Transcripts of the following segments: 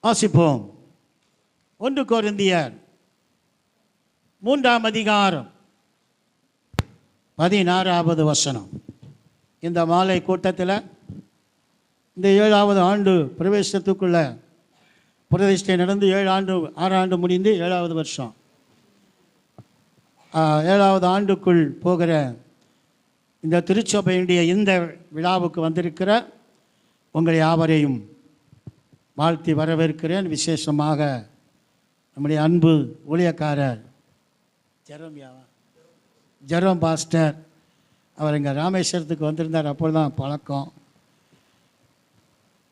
வாசிப்போம். 1 கொரிந்தியர் 3ஆம் அதிகாரம் 16வது வசனம். இந்த மாலை கூட்டத்தில் இந்த 7வது ஆண்டு பிரவேசத்துக்குள்ள பிரதிஷ்டை நடந்து 6 ஆண்டு முடிந்து 7வது வருஷம் 7வது ஆண்டுக்குள் போகிற இந்த திருச்சபையுடைய இந்த விழாவுக்கு வந்திருக்கிற உங்கள் யாவரையும் வாழ்த்தி வரவேற்கிறேன். விசேஷமாக நம்முடைய அன்பு ஊழியக்காரர் ஜெரோம் பாஸ்டர் அவர் இங்கே ராமேஸ்வரத்துக்கு வந்திருந்தார். அப்பொழுதுதான் பழக்கம்.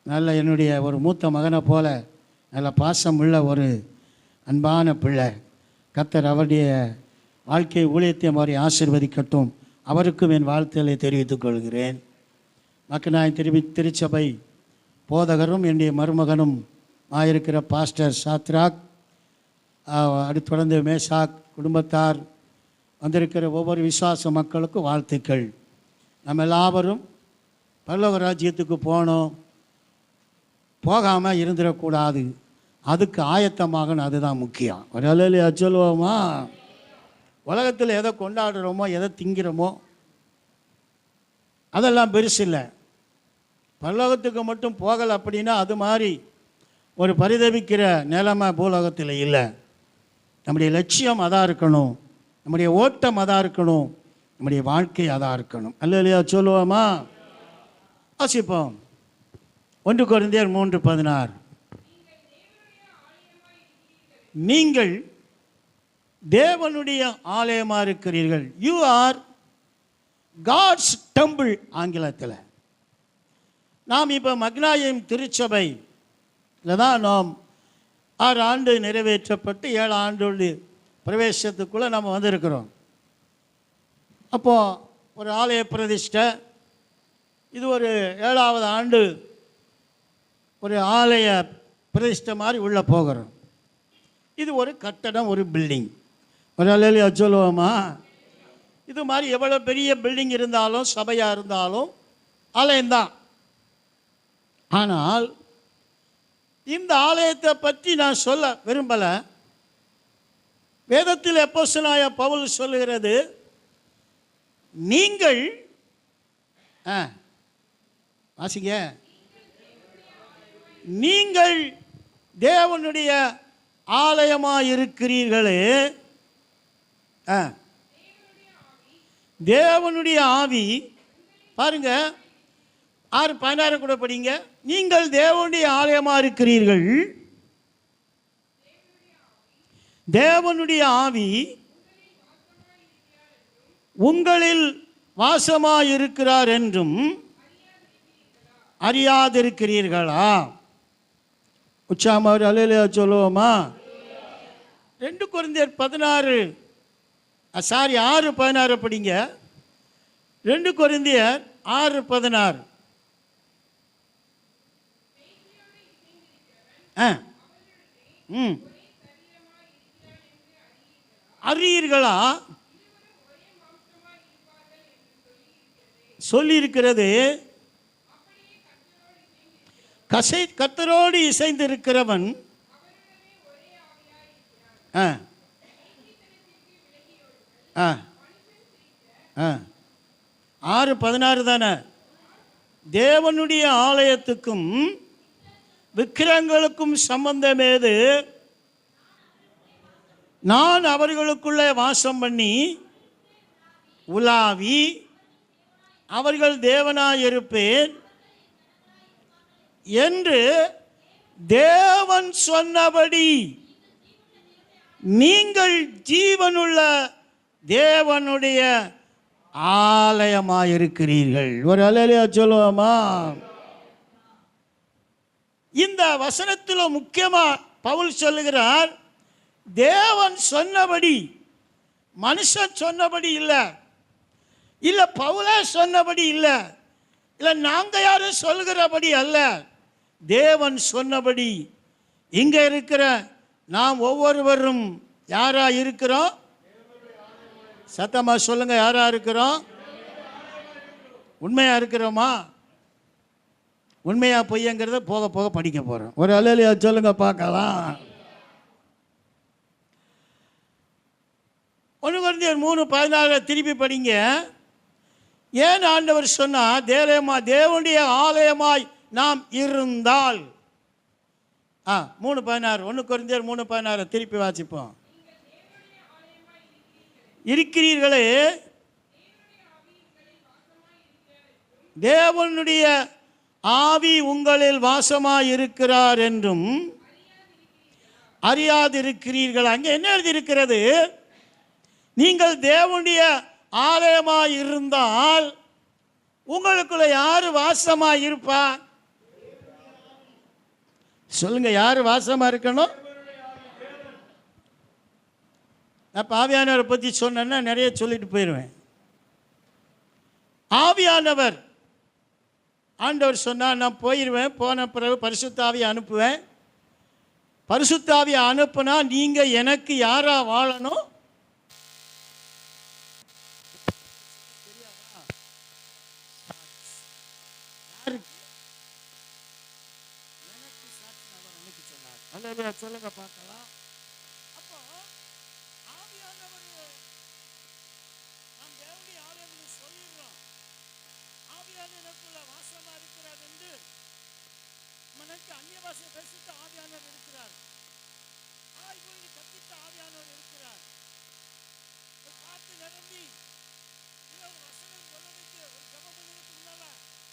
நல்ல என்னுடைய ஒரு மூத்த மகனை போல நல்ல பாசம் உள்ள ஒரு அன்பான பிள்ளை. கர்த்தர் அவருடைய வாழ்க்கை ஊழியத்தை மாதிரி ஆசீர்வதிக்கட்டும். அவருக்கும் என் வாழ்த்துக்களை தெரிவித்துக் கொள்கிறேன். மக்கநாய் திருச்சபை போதகரும் என்னுடைய மருமகனும் ஆயிருக்கிற பாஸ்டர் சாத்ராக், அடுத்து தொடர்ந்து மேசாக் குடும்பத்தார் வந்திருக்கிற ஒவ்வொரு விசுவாச மக்களுக்கும் வாழ்த்துக்கள். நம்ம எல்லாரும் பரலோக ராஜ்யத்துக்கு போகாமல் இருந்துடக்கூடாது. அதுக்கு ஆயத்தமாகணும். அதுதான் முக்கியம். ஒரு அலையிலையா சொல்லுவோமா? உலகத்தில் எதை கொண்டாடுறோமோ எதை திங்கிறோமோ அதெல்லாம் பெருசு இல்லை. பரலோகத்துக்கு மட்டும் போகலை அப்படின்னா அது மாதிரி ஒரு பரிதவிக்கிற நிலைமை பூலோகத்தில் இல்லை. நம்முடைய லட்சியம் அதாக இருக்கணும், நம்முடைய ஓட்டம் அதாக இருக்கணும், நம்முடைய வாழ்க்கை அதாக இருக்கணும். அல்லையா சொல்லுவோமா? வாசிப்போம். 1 கொரிந்தியர் 3:16. நீங்கள் தேவனுடைய ஆலயமாக இருக்கிறீர்கள். You are God's temple. ஆங்கிலத்தில் நாம் இப்போ மக்னாயம் திருச்சபை தான் நாம் 6 ஆண்டு நிறைவேற்றப்பட்டு 7 ஆண்டு பிரவேசத்துக்குள்ளே நம்ம வந்திருக்கிறோம். அப்போது ஒரு ஆலய பிரதிஷ்டை, இது ஒரு 7வது ஆண்டு ஒரு ஆலய பிரதிஷ்டை மாதிரி உள்ளே போகிறோம். இது ஒரு கட்டடம், ஒரு பில்டிங். ஒரு அலையிலையா சொல்லுவோமா? இது மாதிரி எவ்வளோ பெரிய பில்டிங் இருந்தாலும் சபையாக இருந்தாலும் ஆலயம்தான். ஆனால் இந்த ஆலயத்தை பற்றி நான் சொல்ல விரும்பலை. வேதத்தில் அப்போஸ்தலனாகிய பவுல் சொல்லுகிறது, நீங்கள் வாசிங்க, நீங்கள் தேவனுடைய ஆலயமாக இருக்கிறீர்களே. தேவனுடைய ஆவி பாருங்க, 6:16 கூட படிங்க. நீங்கள் தேவனுடைய ஆலயமாக இருக்கிறீர்கள், தேவனுடைய ஆவி உங்களில் வாசமாக இருக்கிறார் என்றும் அறியாதிருக்கிறீர்களா? உச்சாமர் அலையிலையா சொல்லுவோமா? 2 கொரிந்தியர் 6:16 படிங்க. 2 கொரிந்தியர் 6:16. அறியீர்களா? சொல்லியிருக்கிறது. கர்த்தரோடு இசைந்திருக்கிறவன் 6:16 தானே. தேவனுடைய ஆலயத்துக்கும் விக்கிரகங்களுக்கும் சம்பந்தமேது? நான் அவர்களுக்குள்ளே வாசம் பண்ணி உலாவி அவர்கள் தேவனாயிருப்பேன் என்று தேவன் சொன்னபடி நீங்கள் ஜீவனுள்ள தேவனுடைய ஆலயமாயிருக்கிறீர்கள். ஒரு அல்லேலூயா சொல்லுவோமா? இந்த வசனத்தில் முக்கியமாக பவுல் சொல்லுகிறார், தேவன் சொன்னபடி, மனுஷன் சொன்னபடி இல்லை, இல்லை பவுலே சொன்னபடி இல்லை, இல்லை நாங்கள் யாரும் சொல்கிறபடி அல்ல, தேவன் சொன்னபடி. இங்கே இருக்கிற நாம் ஒவ்வொருவரும் யாரா இருக்கிறோம்? சத்தமா சொல்லுங்க, யாரா இருக்கிறோம்? உண்மையா இருக்கிறோமா? உண்மையா பொய்யங்கிறத போக போக படிக்க போகிறோம். ஒரு அல்லேலூயா சொல்லுங்க பார்க்கலாம். 1 கொரிந்தியர் 3:14 திருப்பி படிங்க. ஏன் ஆண்டவர் சொன்னார் தேவனுடைய ஆலயமாய் நாம் இருந்தால்? 3:16 1 கொரிந்தியர் 3:16 திருப்பி வாசிப்போம். இருக்கிறீர்களே, தேவனுடைய ஆவி உங்களில் வாசமாய் இருக்கிறார் என்றும் அறியாதிருக்கிறீர்கள். அங்கே என்ன எழுதியிருக்கிறது? நீங்கள் தேவனுடைய ஆலயமாய் இருந்தால் உங்களுக்குள்ள யாரு வாசமாய் இருப்பா? சொல்லுங்க, யாரு வாசமா இருக்கணும்? நான் ஆவியானவரை பற்றி சொன்னேன்னா நிறைய சொல்லிட்டு போயிடுவேன். ஆவியானவர், ஆண்டவர் சொன்னால் நான் போயிடுவேன், போன பிறகு பரிசுத்த ஆவியை அனுப்புவேன். பரிசுத்த ஆவியை அனுப்புனா நீங்கள் எனக்கு யாரா வாழணும்? சொல்லுங்க பார்க்கலாம். அப்போ ஆவியானவர் நாம் தேவனுடைய ஆலயம்னு சொல்லிடுறோம். ஆவியானவர் எனக்குள்ள வாசமா இருக்கிறார் என்று மனக்கு அந்நிய பாஷை பேசிட்டு ஆவியானவர் இருக்கிறார். ஆய்வுக்கு கத்திட்டு ஆவியானவர் இருக்கிறார். பார்த்து நிரம்பி ஒரு வசனம் சொல்றதுக்கு ஒரு ஜபம் பண்ணுறதுக்கு முன்னால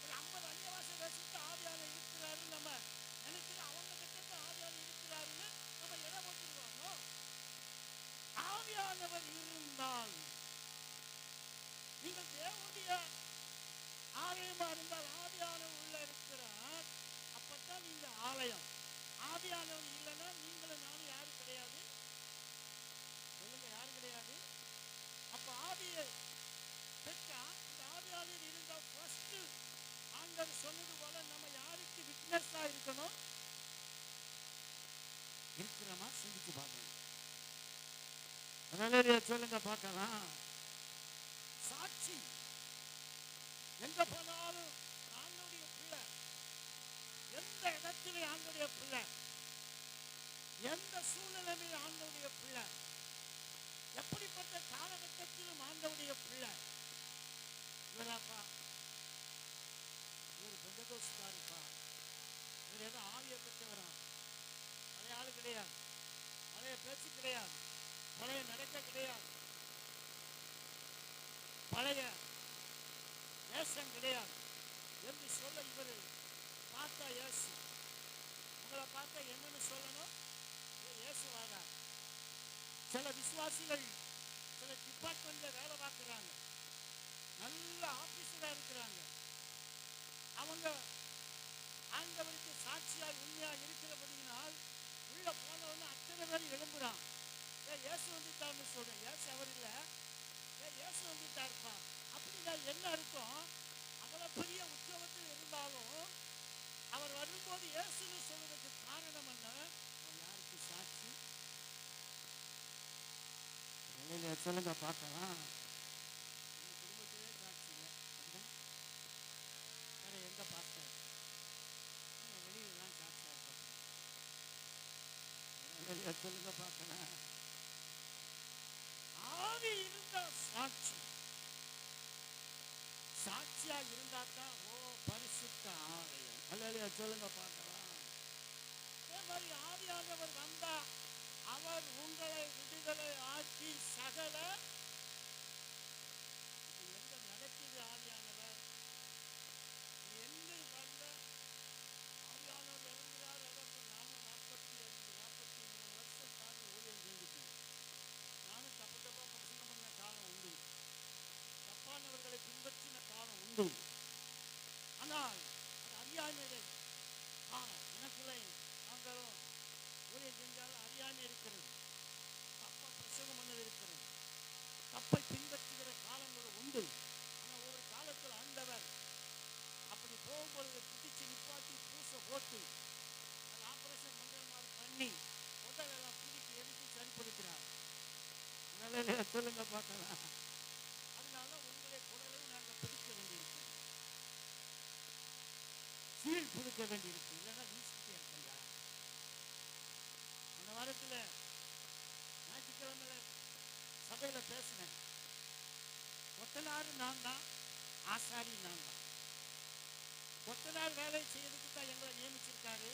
ஒரு 50 அந்நிய பாஷை பேசிட்டு ஆவியானவர் இருக்கிறாரு நம்ம நினைக்கிற அவங்க கிட்ட ஆவியானவர் இருக்கிறாருன்னு நம்ம இடம் போட்டுருவாங்க. ஆவியானவர் இருந்தால் நீங்கள் தேவனுடைய ஆலயமா இருந்தால் ஆவியானவர் உள்ள இருக்கிறார். அப்பதான் நீங்க ஆலயம். ஆவியானவர் இல்லைன்னா நீங்களும் நானும் யாரும் கிடையாது. சொல்லுங்க, யாரும் கிடையாது. அப்ப ஆவியை பெற்றா இந்த ஆவியானவர் இருந்தால் ஃபர்ஸ்ட் ஆண்டவர் சொன்னது போல நம்ம யாருக்கு விட்னஸா இருக்கணும்? இருக்கிறமா சிந்திச்சு பார்க்கணும். சொல்லுங்க பார்க்கலாம். சாட்சி. எங்க போனாலும் ஆண்டவருடைய பிள்ளை, எந்த இடத்திலே ஆண்டவருடைய பிள்ளை, எந்த சூழ்நிலையிலும் ஆண்டவருடைய பிள்ளை, எப்படிப்பட்ட காலகட்டத்திலும் ஆண்டவருடைய பிள்ளை. இவராப்பா, இவர் பெந்தகோஸ்துக்காரப்பா, இவர் ஏதோ ஆவியை பெற்றவரா? பழைய ஆளு கிடையாது, பழைய பேச்சு கிடையாது, பழைய நடக்க கிடையாது, பழைய தேசம் கிடையாது என்று சொல்ல இவர் பார்த்தா இயேசு. உங்களை பார்த்தா என்னன்னு சொல்லணும்? இயேசு வாரார். சில விசுவாசிகள் சில டிபார்ட்மெண்ட்ல வேலை பார்க்குறாங்க, நல்ல ஆபீஸரா இருக்கிறாங்க. அவங்க ஆண்டவருக்கு சாட்சியால் உண்மையாக இருக்கிறபடியினால் உள்ள போனவொன்னு அத்தனை பேர் எழும்புறான். இயேசு வந்துட்டார்னு சொல்றேன். இயேசு அவர் இல்லை, இயேசு வந்துட்டாருப்பா. அப்படின்னா என்ன அர்த்தம்? அவ்வளவு பெரிய உற்சவத்தில் இருந்தாலும் அவர் வரும்போது இயேசுன்னு சொல்றதுக்கு காரணம் என்ன? அவர் யாருக்கு சாட்சி? சொல்லுங்க பார்க்கலாம். குடும்பத்திலே சாட்சி இல்லை, வேற எங்க பார்த்தேன்? வெளியிலாம் சாட்சியா இருக்க. சொல்லுங்க பார்க்கலாம். ஆவி இருந்தா சாட்சி, சாட்சியா இருந்தாதான் பரிசுத்த ஆலயம். அல்லேலூயா சொல்லுங்க பார்க்கலாம். அதே மாதிரி ஆவியானவர் வந்தா அவர் உங்களை விடுதலை ஆக்கி சகல எங்க நடக்குது ஆவியானவர் எங்க வந்த ஆவியானவர் இறங்குறாரு. அதற்கு நானும் 43 வருஷம் தாண்டி ஊழியம் செஞ்சுட்டேன். நானும் தப்பு தப்பா பிரசங்கம் பண்ண காலம் உண்டு, தப்பானவர்களை பின்பற்றின காலம் உண்டு. ஆனால் அது அறியாமை காலம். எனக்குள்ளே நாங்களும் ஊழியம் செஞ்சாலும் அறியாமை இருக்கிறது, தப்பா பிரசங்கம் பண்ணது இருக்கிறது, தப்பை பின்பற்றுகிற காலங்கள் உண்டு. ஆனால் ஒவ்வொரு காலத்தில் ஆண்டவர் அப்படி போகும்போது பிடிச்சு நிப்பாட்டி பூசை போட்டு அது ஆபரேஷன் பண்ற மாதிரி பண்ணி உடலெல்லாம் பிடிச்சி எடுத்து சரிப்படுத்துறார். சொல்லுங்க பார்க்கலாம். அதனால உங்களுடைய குடலை நாங்கள் பிடிக்க வேண்டியிருக்கோம். சீல் புதுக்க வேண்டியிருக்கு, இல்லைன்னா வீசிட்டே இருக்கையா. அந்த வாரத்தில் ஞாயிற்றுக்கிழமையில சபையில் பேசினேன். கொத்தனார் நான் தான், ஆசாரி நான் தான். கொத்தனார் வேலையை செய்யறதுக்கு தான் எங்களை நியமிச்சிருக்காரு,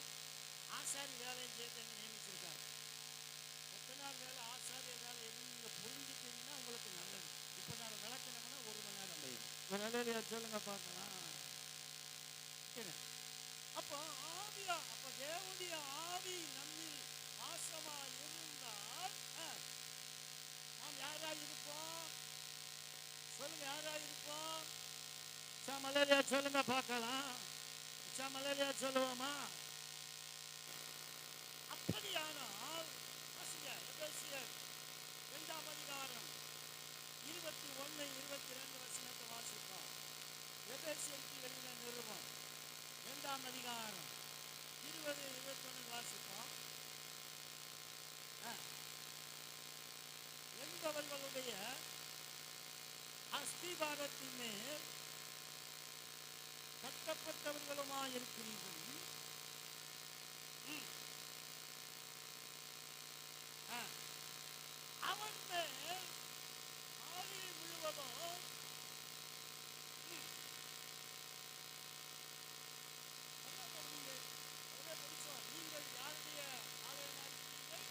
ஆசாரி வேலையை செய்ய நியமிச்சிருக்காரு. கொத்தனார் வேலை, ஆசாரிய வேலை எதுன்னு நீங்கள் புரிஞ்சுட்டீங்கன்னா உங்களுக்கு நல்லது. இப்போ நான் விளக்கணும்னா 1 மணி நேரம் போயிடும். நல்ல சொல்லுங்க பார்க்கலாம். அப்போ ஆவியா, அப்போ தேவனுடைய ஆவி நம்மில் வாசமா இருந்தால் நாம் யாரா இருப்போம்? சொல்லுங்க, யாரா இருப்போம்? மலேரியா சொல்லுங்க பார்க்கலாம். மலேரியா சொல்லுவோமா? அப்படியானால் எபேசியர் 2ஆம் அதிகாரம் 21, 22 வசனத்தை வாசிப்போம். எபேசியருக்கு எழுதின நிருபம் 2ஆம் அதிகாரம் 20, 21 வாசிப்போம். என்பவர்களுடைய அஸ்திபாரத்தின் மேல் கட்டப்பட்டவர்களுமாயிருக்கிறீர்கள். அவன் மேல் ஆவி முழுவதும் நீங்கள் யாருடைய ஆலயமாயிருக்கிறீர்கள்?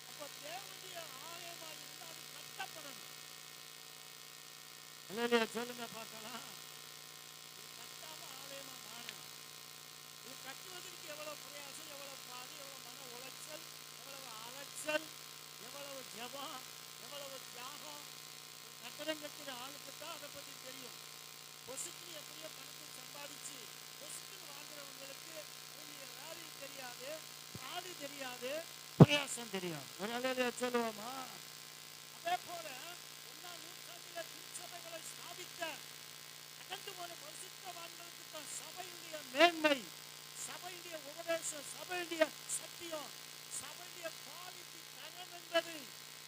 அப்போ தேவனுடைய ஆலயமாக இருந்தால் அது கட்டப்படணும். சொல்லுங்க பார்க்கலாம். கட்டாம ஆலயமா மாறணும். இது கட்டுவதற்கு எவ்வளவு பிரயாசம், எவ்வளவு பாடு, எவ்வளவு மன உளைச்சல், எவ்வளவு அலைச்சல், எவ்வளவு ஜபம், எவ்வளவு தியாகம். கட்டடம் கட்டுற ஆளுக்கு தான் அதை பற்றி தெரியும். பொசுக்கு எப்படியோ பணத்தை சம்பாதிச்சு பொசுக்குன்னு வாங்குறவங்களுக்கு அவங்களுடைய வேலை தெரியாது, பாடு தெரியாது, பிரயாசம் தெரியாது. ஒரு அலையில சொல்லுவோமா? அதே போல 1ஆம் நூற்றாண்டில் திருச்சபைகளை ஸ்தாபித்த கடந்து போன பரிசுத்தவான்களுக்கு தான் சபையுடைய மேன்மை, சபையுடைய உபதேசம், சபையுடைய சத்தியம், சபையுடைய குவாலிட்டி தரம் என்பது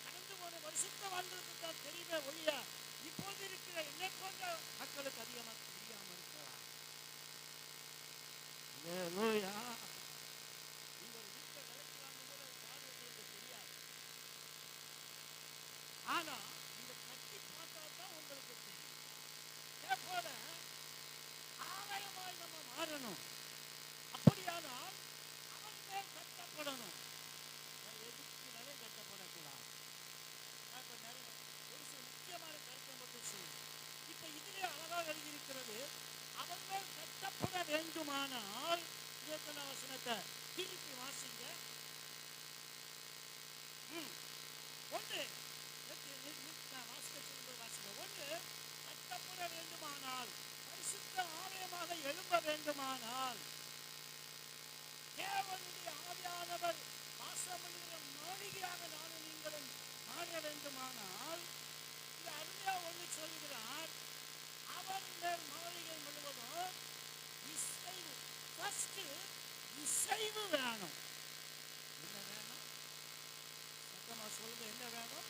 கடந்து போன பரிசுத்தவான்களுக்கு தான் தெரியுமே ஒழிய இப்போது இருக்கிற என்னை போன்ற மக்களுக்கு அதிகமாக தெரியாமல் இருக்கலாம். அல்லேலூயா. நீங்கள் வீட்டை விளக்குறாங்க கூட பார்வைக்கு தெரியாது. ஆனா இந்த கட்டி பார்த்தா தான் உங்களுக்கு தெரியும். அதே போல ஆலயமாய் நம்ம மாறணும். அப்படியானால் அவன் மேல் கட்டப்படணும். எதுக்குனாலே கட்டப்படக்கூடாது. ஒரு சில முக்கியமான கருத்தை மட்டும் சொல்லுங்க. இப்ப இதிலே அழகாக எழுதியிருக்கிறது, அவன் மேல் கட்டப்பட வேண்டுமானால் 21 வசனத்தை திருப்பி வாசிங்க. ஒன்று கட்டப்பட வேண்டுமானால், பரிசுத்த ஆலயமாக எழும்ப வேண்டுமானால், தேவனுடைய ஆவியானவர் வாசமளிக்கிற மாளிகையாக நானும் நீங்களும் மாற வேண்டுமானால், இந்த அருமையா ஒன்று சொல்கிறார், அவர் மேல் மாளிகை முழுவதும் இசைவு. ஃபர்ஸ்ட் இசைவு வேணும். என்ன வேணும்? சத்தமா சொல்லுங்க, என்ன வேணும்?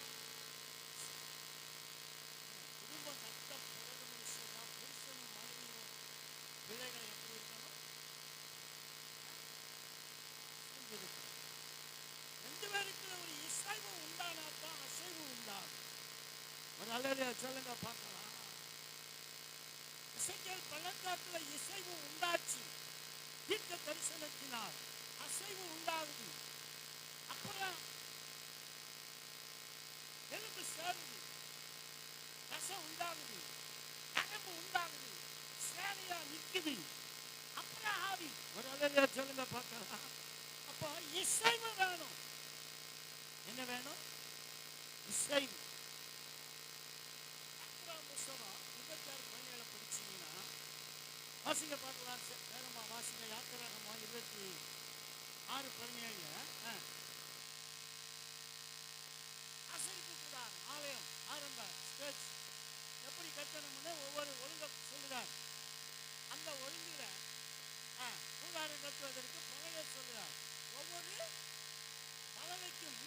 குடும்பம் கட்டப்படணும்னு சொன்னா புருஷனும் மனைவியும் பிள்ளைகள் எப்படி இருக்கணும்? 2 பேருக்கு ஒரு இசைவு உண்டானாதான் அசைவு உண்டாகும். ஒரு அல்லேலூயா சொல்லுங்க பார்க்கலாம். இசைக்கேல் பள்ளத்தாக்குல இசைவு உண்டாச்சு. தீர்க்க தரிசனத்தினால் அசைவு உண்டாகுது. அப்புறம் எலும்பு சேருது, ரசம் உண்டாகுது, நரம்பு உண்டாகுது, சேலையா நிக்குது. அப்புறம் ஆவி. ஒரு அல்லேலூயா சொல்லுங்க பார்க்கலாம். அப்போ இசைவு வேணும். என்ன வேணும்? இசைவு. புத்தகம் 26:17 படிச்சீங்கன்னா வாசிங்க பார்க்கலாம். வேகமா வாசிங்க. யாத்திராகமா 26:17. அசைப்பு கூடாது. ஆலயம் ஆரம்ப ஸ்டேஜ் எப்படி கட்டணும்னு ஒவ்வொரு ஒழுங்க சொல்லுறார். அந்த ஒழுங்குல கூடாரம் கட்டுவதற்கு பலகை சொல்லுறார். ஒவ்வொரு பலகைக்கும்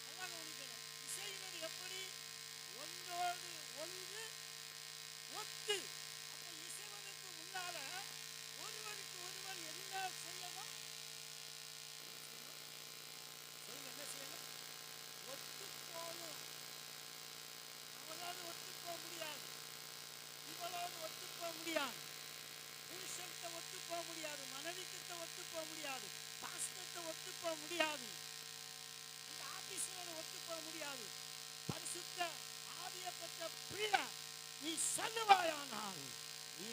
நல்லா கவனிக்கணும். இசைவது எப்படி? ஒன்றோடு ஒன்று ஒத்து. அப்ப போக முடியாது, அந்த ஆபீஸரோட ஒத்து போக முடியாது. பரிசுத்த ஆவியை பெற்ற பிள்ளை நீ சொல்லுவாயானால் நீ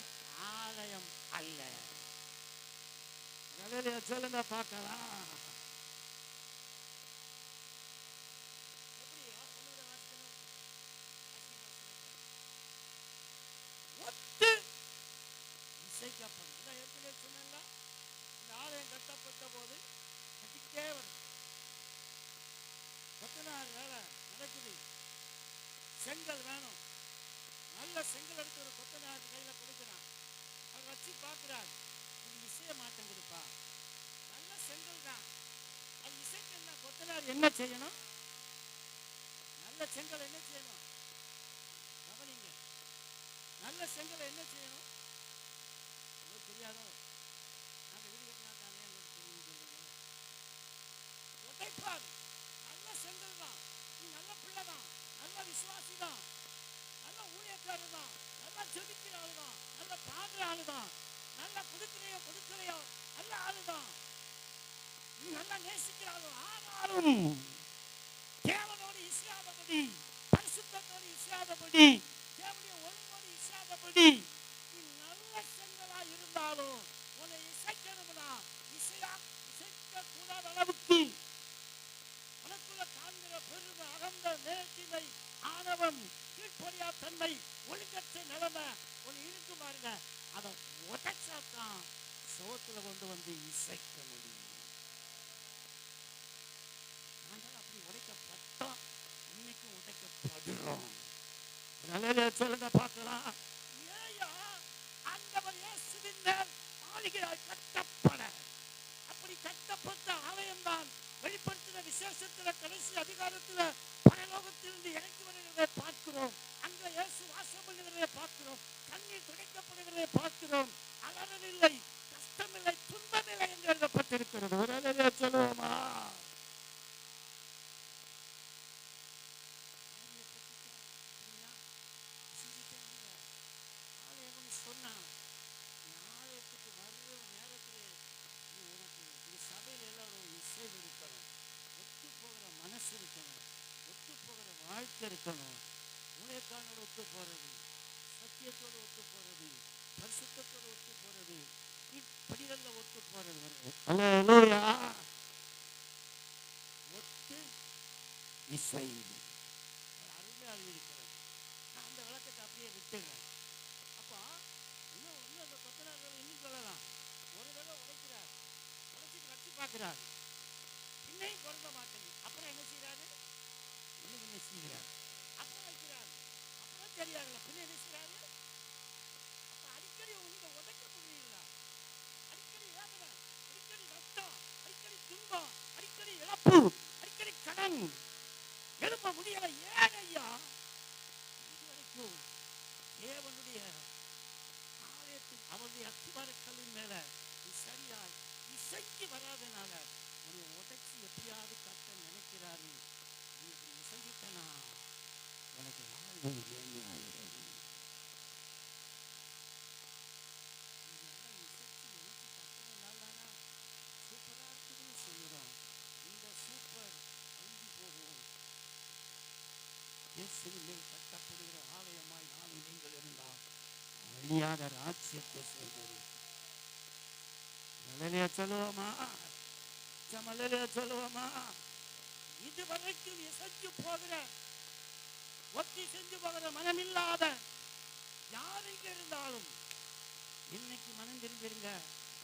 ஆலயம் அல்ல. சொல்லுங்க பார்க்கலாம். ஒத்து இசைக்கப்படும். ஏற்கனவே சொன்னா இந்த ஆலயம் கட்டப்பட்ட போது கட்டிக்கிட்டே வரும். கொத்தனார் வேலை நடக்குது, செங்கல் வேணும். நல்ல செங்கல் எடுத்து ஒரு கொத்தனார் கையில கொடுக்கிறான். அவர் வச்சு பார்க்கிறார், இது இசைய மாட்டேங்குதுப்பா. நல்ல செங்கல் தான், அது இசைக்கு என்ன? கொத்தனார் என்ன செய்யணும்? நல்ல செங்கல் என்ன செய்யணும்? கவனிங்க, நல்ல செங்கல் என்ன செய்யணும்? தெரியாதோ? நாங்க வீடு கட்டினா தானே உடைப்பார். நல்ல செங்கல் தான், நீ நல்ல பிள்ளை தான், நல்ல விசுவாசி தான், நல்ல ஊழியக்காரர் தான், நல்லா ஜெபிக்கிற ஆளு தான், நல்ல பாடுற ஆளு தான், நல்லா கொடுக்கலையோ நல்ல ஆளு தான், நீ நல்லா நேசிக்கிற ஆளு. ஆனாலும் தேவனோடு இசையாதபடி, பரிசுத்தத்தோடு இசையாதபடி, தேவனுடைய ஒழுங்கோடு இசையாதபடி நீ நல்ல செங்கலா இருந்தாலும் உன்னை இசைக்கணும்னா இசைக்க கூடாத அளவுக்கு உனக்குள்ள காண்கிற பெருமை, அகந்த நேர்த்திமை, ஆணவம், கீழ்ப்படியா தன்மை, ஒழுங்கற்ற நிலைமை ஒன்று இருக்கு பாருங்க. அதை உடைச்சாத்தான் சோத்துல கொண்டு வந்து இசைக்க முடியும். அப்படி உடைக்கப்பட்டோம், இன்னைக்கு உடைக்கப்படுறோம். சொல்லுங்க பார்க்கலாம். ஆண்டவர் இயேசுவின் மேல் மாளிகையாய் கட்டப்பட, அப்படி கட்டப்பட்ட ஆலயம் தான் வெளிப்படுத்தின விசேஷத்துல கடைசி அதிகாரத்துல பரலோகத்திலிருந்து இறங்கி வருகிறதை பார்க்கிறோம். அங்க இயேசு வாசம் பண்ணுகிறதை பார்க்கிறோம். கண்ணீர் துடைக்கப்படுகிறதை பார்க்கிறோம். அலறல் இல்லை, கஷ்டமில்லை, துன்பமில்லை என்று எழுதப்பட்டிருக்கிறது. ஒரு அலறியா சொல்லுவோமா? சொன்னா ஆலயத்துக்கு வர்ற நேரத்திலே உனக்கு இந்த சபையில் எல்லாரும் இசை இருக்கணும், ஒத்து போகிற மனசு இருக்கணும், ஒத்து போகிற வாழ்க்கை இருக்கணும். ஊழியக்காரனோடு ஒத்து போறது, சத்தியத்தோடு ஒத்து போறது, பரிசுத்தத்தோடு ஒத்து போறது, படிகள்ல ஒத்து போறது வருது. ஒத்து இசை அருமையாக இருக்கிறது. அந்த விளக்கத்தை அப்படியே விட்டுங்க. அப்போ இன்னும் ஒன்று அந்த கொத்தனார்கள் இன்னும் சொல்லலாம். ஒரு தடவை உடைக்கிறார், உடைச்சிட்டு வச்சு பார்க்கிறார், இன்னையும் பொருந்த மாட்டேங்குது. அப்புறம் என்ன செய்யறாரு? இன்னும் என்ன செய்கிறார்? அப்புறம் வைக்கிறார், அப்புறம் தெரியாதுல, பின்ன என்ன செய்யறாரு? அப்ப அடிக்கடி நீங்க உடைக்க முடியல, அடிக்கடி வேதனை, அடிக்கடி நஷ்டம், அடிக்கடி துன்பம், அடிக்கடி இழப்பு, அடிக்கடி கடன், எழுப்ப முடியல. ஏன் ஐயா? இதுவரைக்கும் தேவனுடைய ஆலயத்தில் அவருடைய அத்திவாரக்கல்லின் மேல சரியா இசைக்கு வராதனால உன்னை உடைச்சி எப்படியாவது கட்ட நினைக்கிறாரு. நீ இப்படி இசைக்கிட்டனா உனக்கு வாழ்வு ஏமாகிறது. சூப்பரா இருக்குதுன்னு சொல்லுறோம். இந்த சூப்பர் அழிஞ்சு போகும். இயேசுவின் கட்டப்படுகிற ஆலயமாய் நானும் நீங்கள் இருந்தால் அழியாத ராஜ்யத்தை செய்வது. சொல்லுவோமா? சொல்லுவோமா? இதுவரைக்கும் இசைஞ்சு போகிற, ஒத்தி செஞ்சு போகிற மனமில்லாத யார் இங்க இருந்தாலும் இன்னைக்கு மனம் தெரிஞ்சிருங்க.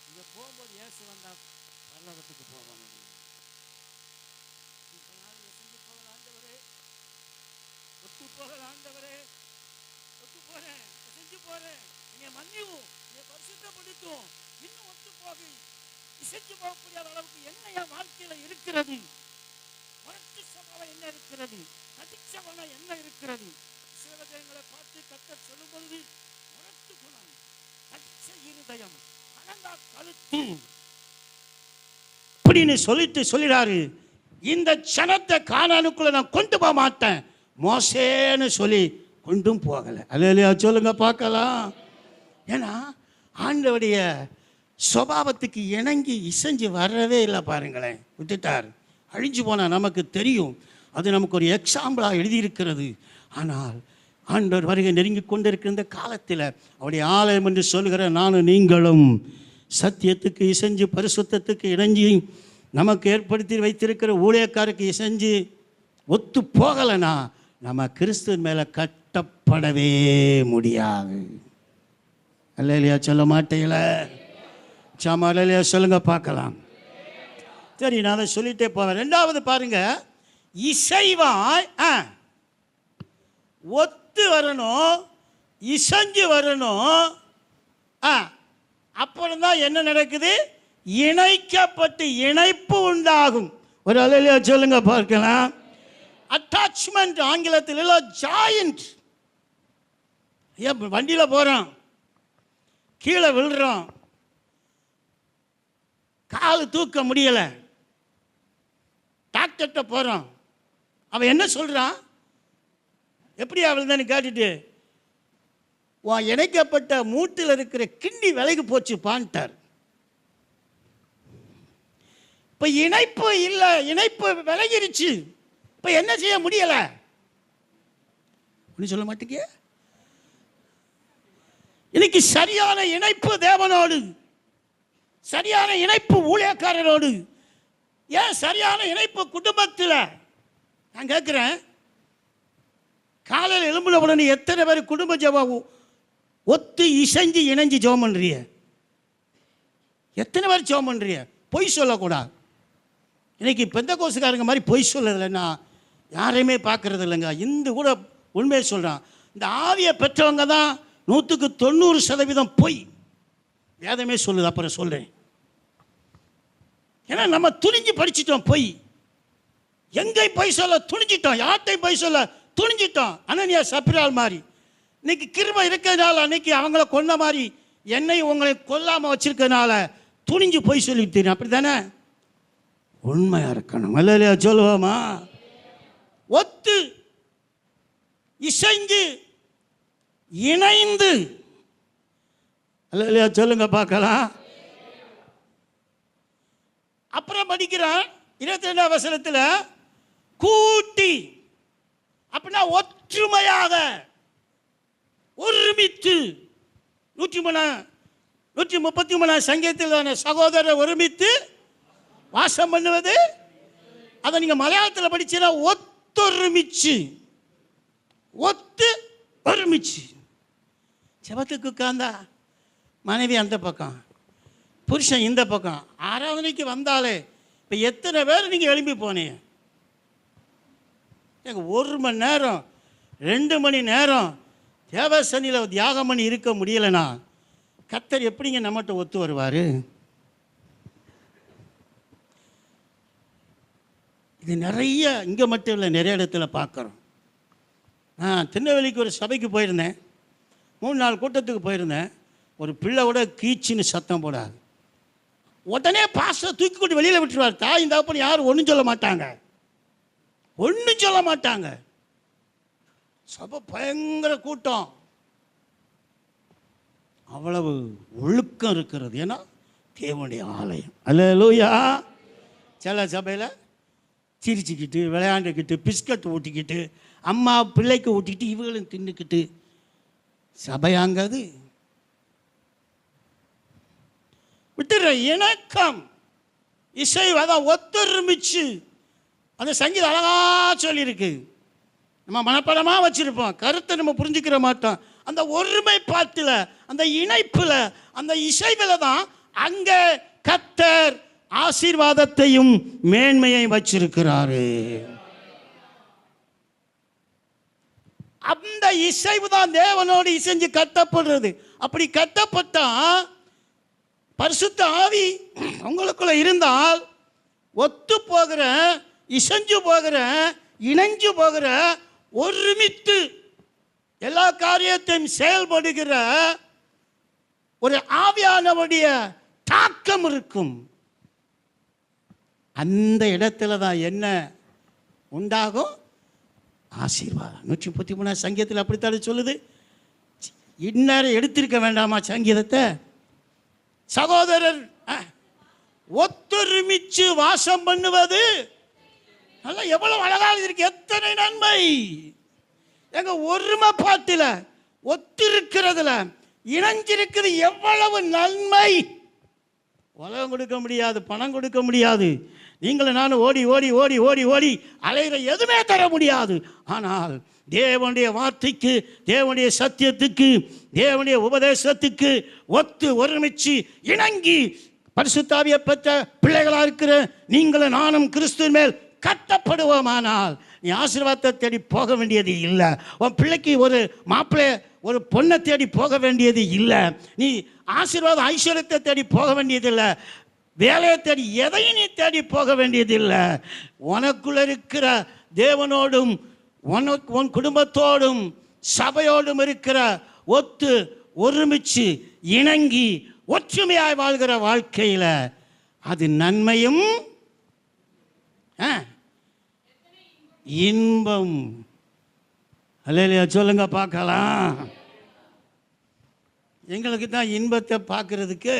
இங்க போகும்போது இயேசு வந்தா பரலோகத்துக்கு போக முடியும். இசைஞ்சு போகிற ஆண்டவரே, ஒத்து போகிற ஆண்டவரே, ஒத்து போறேன், செஞ்சு போறேன், என்னை மன்னிவும், என்னை பரிசுத்தப்படுத்தும். இன்னும் ஒத்து போகி இசைச்சு போகக்கூடிய அளவுக்கு என்ன என் வாழ்க்கையில இருக்கிறது? முரட்டு சபை என்ன இருக்கிறது? நடிச்சவன என்ன இருக்கிறது? சிவஜயங்களை பார்த்து கர்த்தர் சொல்லும் பொழுது முரட்டு குணம், நடிச்ச இருதயம், அனந்தா கழுத்து அப்படின்னு சொல்லிடாரு. இந்த சனத்தை கானானுக்குள்ள நான் கொண்டு போக மாட்டேன், மோசேன்னு சொல்லி கொண்டும் போகல. அல்லேலூயா சொல்லுங்க பார்க்கலாம். ஏன்னா ஆண்டவருடைய சுபாவத்துக்கு இணங்கி இசைஞ்சு வரவே இல்லை பாருங்களேன், விட்டுட்டார். அழிஞ்சு போனால் நமக்கு தெரியும், அது நமக்கு ஒரு எக்ஸாம்பிளாக எழுதியிருக்கிறது. ஆனால் ஆண்டவர் வருகை நெருங்கி கொண்டிருக்கிற இந்த காலத்தில் அவருடைய ஆலயம் என்று சொல்கிற நானும் நீங்களும் சத்தியத்துக்கு இசைஞ்சு பரிசுத்தத்துக்கு இணைஞ்சி நமக்கு ஏற்படுத்தி வைத்திருக்கிற ஊழியக்காருக்கு இசைஞ்சு ஒத்து போகலைன்னா நம்ம கிறிஸ்துவின் மேலே கட்டப்படவே முடியாது. அல்லேலூயா சொல்ல மாட்டேல? சாமா அல்லேலூயா சொல்லுங்க பார்க்கலாம். சரி, நான் அதை சொல்லிட்டே போவேன். ரெண்டாவது பாருங்க, இசைவாய் ஒத்து வரணும், இசைஞ்சு வரணும். அப்புறம் தான் என்ன நடக்குது? இணைக்கப்பட்டு இணைப்பு உண்டாகும். ஒரு அல்லேலூயா சொல்லுங்க பார்க்கலாம். அட்டாச்மெண்ட் ஆங்கிலத்தில் இல்லை, ஜாயிண்ட். வண்டியில் போகிறோம், கீழே விழுறோம், கால் தூக்க முடியலை, டாக்டர்கிட்ட போகிறோம். அவன் என்ன சொல்கிறான்? எப்படி அவள்தானு கேட்டுட்டு, உன் இணைக்கப்பட்ட மூட்டில் இருக்கிற கிண்டி விலைக்கு போச்சு பான்ட்டார். இப்போ இணைப்பு இல்லை, இணைப்பு விலகிருச்சு. இப்போ என்ன செய்ய முடியலை? ஒன்றும் சொல்ல மாட்டேங்க. இன்னைக்கு சரியான இணைப்பு தேவனோடு, சரியான இணைப்பு ஊழியக்காரரோடு, ஏன் சரியான இணைப்பு குடும்பத்தில். நான் கேட்குறேன், காலையில் எழும்புன உடனே எத்தனை பேர் குடும்ப ஜெபம் ஒத்து இசைஞ்சு இணைஞ்சு ஜெபம் பண்ணுறிய? எத்தனை பேர் ஜெபம் பண்ணுறிய? பொய் சொல்லக்கூடாது. இன்னைக்கு பெந்தகோஸ்துக்காரங்க மாதிரி பொய் சொல்லலைன்னா யாரையுமே பார்க்கறது இல்லைங்க. இந்த கூட உண்மையை சொல்கிறான், இந்த ஆவியை பெற்றவங்க தான் 100% பொய் வேதமே சொல்லுது. அப்புறம் சொல்கிறேன், ஏன்னா நம்ம துணிஞ்சு படிச்சிட்டோம். பொய் எங்கே பொய் சொல்ல துணிஞ்சிட்டோம், யார்கிட்டையும் பொய் சொல்ல துணிஞ்சிட்டோம். அனனியா சப்பிரால் மாதிரி. இன்னைக்கு கிருபை இருக்கிறதுனால, அன்னைக்கு அவங்கள கொன்ன மாதிரி என்னை உங்களை கொல்லாமல் வச்சிருக்கிறதுனால துணிஞ்சு பொய் சொல்லிட்டு தெரியும். அப்படி தானே? உண்மையாக இருக்கணும். அல்லேலூயா சொல்லுவோமா? ஒத்து இசைஞ்சு இணைந்து. அல்லேலூயா சொல்லுங்க பார்க்கலாம். அப்புறம் படிக்கிறான் 22ஆம் வசனத்தில், கூட்டி. அப்படின்னா ஒற்றுமையாக, ஒருமித்து. 133 சங்கீதத்தில் சகோதரர் ஒருமித்து வாசம் பண்ணுவது. அதை நீங்கள் மலையாளத்தில் படிச்சீங்கன்னா ஒத்தொருமிச்சு, ஒத்து ஒருமிச்சு. செபத்துக்கு உட்கார்ந்தா மனைவி அந்த பக்கம், புருஷன் இந்த பக்கம். ஆராதனைக்கு வந்தாலே இப்போ எத்தனை பேர் நீங்கள் எழுப்பி போனீங்க? எங்கள் 1 மணி நேரம் 2 மணி நேரம் தேவசனியில் தியாகம் பண்ணி இருக்க முடியலைன்னா கர்த்தர் எப்படிங்க நம்மகிட்ட ஒத்து வருவார்? இது நிறைய, இங்கே மட்டும் இல்லை, நிறைய இடத்துல பார்க்குறோம். திருநெல்வேலிக்கு ஒரு சபைக்கு போயிருந்தேன், 3 நாள் கூட்டத்துக்கு போயிருந்தேன். ஒரு பிள்ளை கூட கீச்சின்னு சத்தம் போடாது. உடனே பாஸ்டர் தூக்கி கொண்டு வெளியில் விட்டுருவார். தாய் தகப்பன் யாரும் ஒன்றும் சொல்ல மாட்டாங்க, ஒன்றும் சொல்ல மாட்டாங்க. சபை பயங்கர கூட்டம், அவ்வளவு ஒழுக்கம் இருக்கிறது. ஏன்னா தேவனுடைய ஆலயம். அல்லேலூயா. சில சபையில் சிரிச்சுக்கிட்டு விளையாண்டுக்கிட்டு பிஸ்கட் ஊட்டிக்கிட்டு அம்மா பிள்ளைக்கு ஊட்டிக்கிட்டு இவங்களும் தின்னுக்கிட்டு சபையாங்காது. விட்டுற இணக்கம், இசை, அதான் ஒத்தொருமிச்சு. அந்த சங்கீதம் அழகா சொல்லியிருக்கு. நம்ம மனப்படமாக வச்சுருப்போம், கருத்தை நம்ம புரிஞ்சுக்கிற மாட்டோம். அந்த ஒருமைப்பாட்டில், அந்த இணைப்பில், அந்த இசைவில் தான் அங்கே கர்த்தர் ஆசீர்வாதத்தையும் மேன்மையை வச்சிருக்கிறாரு. அந்த இசைவு தான் தேவனோடு இசைஞ்சு கட்டப்படுறது. அப்படி கட்டப்பட்டா பரிசுத்த ஆவி உங்களுக்குள்ள இருந்தால் ஒத்து போகிற, இசைஞ்சு போகிற, இணைஞ்சு போகிற, ஒருமித்து எல்லா காரியத்தையும் செயல்படுகிற ஒரு ஆவியானவருடைய தாக்கம் இருக்கும். அந்த இடத்துல தான் என்ன உண்டாகும்? ஆசீர்வாதம். 133 சங்கீதத்தில் அப்படித்தான் சொல்லுது. இந்நேரம் எடுத்திருக்க வேண்டாமா சங்கீதத்தை? சகோதரர் ஒத்துரிமிச்சு வாசம் பண்ணுவது நல்லா எவ்வளவு அழகாக இருக்கு. எத்தனை நன்மை எங்க ஒருமைப்பாட்டில் ஒத்திருக்கிறதுல இணைஞ்சிருக்குது. எவ்வளவு நன்மை. உலகம் கொடுக்க முடியாது, பணம் கொடுக்க முடியாது, நீங்களும் நானும் ஓடி ஓடி ஓடி ஓடி ஓடி அலைகிற எதுவுமே தர முடியாது. ஆனால் தேவனுடைய வார்த்தைக்கு, தேவனுடைய சத்தியத்துக்கு, தேவனுடைய உபதேசத்துக்கு ஒத்து ஒருமிச்சு இணங்கி பரிசுத்தாவியை பெற்ற பிள்ளைகளாக இருக்கிற நீங்களும் நானும் கிறிஸ்துவின் மேல் கட்டப்படுவோமானால் நீ ஆசீர்வாதத்தை தேடி போக வேண்டியது இல்லை. உன் பிள்ளைக்கு ஒரு மாப்பிள்ளை ஒரு பொண்ணை தேடி போக வேண்டியது இல்லை. நீ ஆசீர்வாதம் ஐஸ்வர்யத்தை தேடி போக வேண்டியதில்லை. வேலையை தேடி எதையும் நீ தேடி போக வேண்டியதில்லை. உனக்குள்ள இருக்கிற தேவனோடும் உன் குடும்பத்தோடும் சபையோடும் இருக்கிற ஒத்து ஒருமிச்சு இணங்கி ஒற்றுமையாய் வாழ்கிற வாழ்க்கையில் அது நன்மையும் இன்பம். அல்லேலூயா சொல்லுங்க பார்க்கலாம். எங்களுக்கு தான் இன்பத்தை பார்க்கறதுக்கு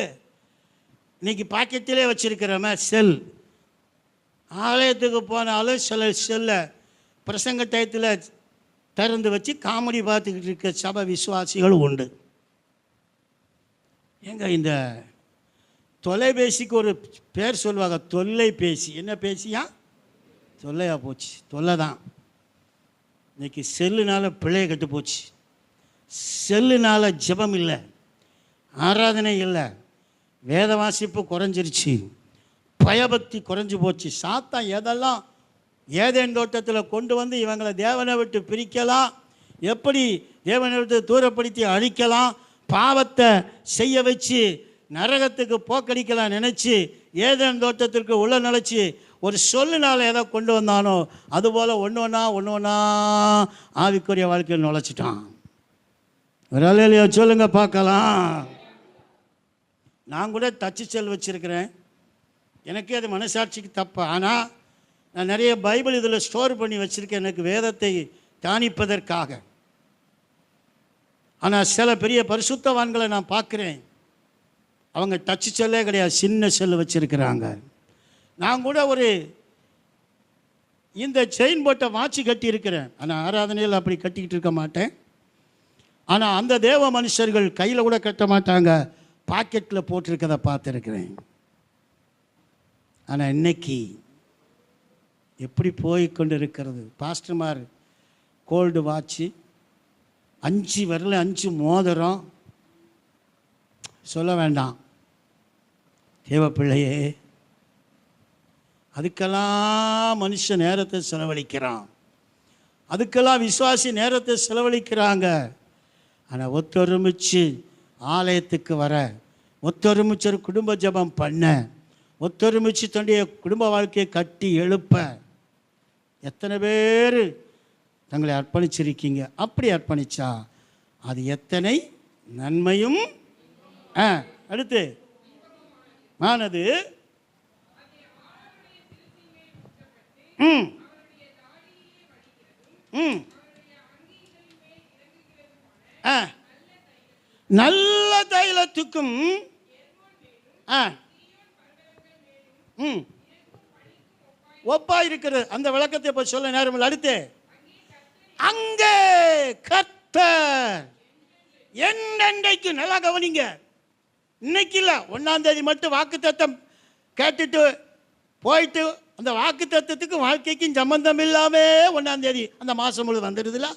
இன்னைக்கு பாக்கெட்டிலே வச்சிருக்கிறோமே செல். ஆலயத்துக்கு போனாலும் சில செல்லை பிரசங்க டயத்தில் திறந்து வச்சு காமெடி பார்த்துக்கிட்டு இருக்க சபை விசுவாசிகள் உண்டு. எங்க இந்த தொலைபேசிக்கு ஒரு பேர் சொல்லுவாங்க, தொல்லைபேசி. என்ன பேசியா? தொல்லையா போச்சு, தொல்லை தான். இன்னைக்கு செல்லுனால பிள்ளைய கெட்டு போச்சு. செல்லுனால ஜெபம் இல்லை, ஆராதனை இல்லை, வேத வாசிப்பு குறைஞ்சிருச்சு, பயபக்தி குறைஞ்சி போச்சு. சாத்தான் எதெல்லாம் ஏதேன் தோட்டத்தில் கொண்டு வந்து இவங்களை தேவனை விட்டு பிரிக்கலாம், எப்படி தேவனை விட்டு தூரப்படுத்தி அழிக்கலாம், பாவத்தை செய்ய வச்சு நரகத்துக்கு போக்கடிக்கலாம் நினச்சி ஏதேன் தோட்டத்திற்கு உள்ள நினச்சி ஒரு சொல்லுனால எதை கொண்டு வந்தானோ அதுபோல் ஒன்று ஒன்றா ஆவிக்குரிய வாழ்க்கையில் நுழைச்சிட்டான். ஒரு அல்லேலூயா சொல்லுங்க பார்க்கலாம். நான் கூட டச்சு செல் வச்சுருக்கிறேன், எனக்கே அது மனசாட்சிக்கு தப்பு. ஆனால் நான் நிறைய பைபிள் இதில் ஸ்டோர் பண்ணி வச்சுருக்கேன் எனக்கு வேதத்தை தியானிப்பதற்காக. ஆனால் சில பெரிய பரிசுத்தவான்களை நான் பார்க்குறேன், அவங்க டச்சு செல்லே கிடையாது, சின்ன செல் வச்சுருக்கிறாங்க. நான் கூட ஒரு இந்த செயின் போட்ட வாட்சி கட்டி இருக்கிறேன், ஆனால் ஆராதனையில் அப்படி கட்டிக்கிட்டு இருக்க மாட்டேன். ஆனால் அந்த தேவ மனுஷர்கள் கையில் கூட கட்ட மாட்டாங்க, பாக்கெட்டில் போட்டிருக்கதை பார்த்துருக்கிறேன். ஆனால் இன்னைக்கு எப்படி போய் கொண்டு இருக்கிறது பாஸ்டர்மார், கோல்டு வாட்சி, 5 விரல் 5 மோதிரம், சொல்ல வேண்டாம். தேவ பிள்ளையே, அதுக்கெல்லாம் மனுஷன் நேரத்தை செலவழிக்கிறான், அதுக்கெல்லாம் விசுவாசி நேரத்தை செலவழிக்கிறாங்க. ஆனால் ஒத்தொருமிச்சு ஆலயத்துக்கு வர, ஒத்தொருமிச்சு ஒரு குடும்ப ஜெபம் பண்ண, ஒத்தொருமிச்சு தன்னுடைய குடும்ப வாழ்க்கையை கட்டி எழுப்ப எத்தனை பேர் தங்களை அர்ப்பணிச்சிருக்கீங்க? அப்படி அர்ப்பணிச்சா அது எத்தனை நன்மையும் அடுத்து ஆனது. நல்ல தைலத்துக்கும் ஒப்பா இருக்கிறது. அந்த விளக்கத்தை இப்ப சொல்ல நேரம் இல்லை. அடுத்து அங்கே கர்த்தர் என்னென்றைக்கு நல்லா கவனிங்க. இன்னைக்கு இல்லை, 1ஆம் தேதி மட்டும் வாக்குத்தத்தம் கேட்டுட்டு போயிட்டு அந்த வாக்குத்தத்தத்துக்கும் வாழ்க்கைக்கும் சம்பந்தம் இல்லாம 1ஆம் தேதி அந்த மாசம் முழு வந்துடுதுல.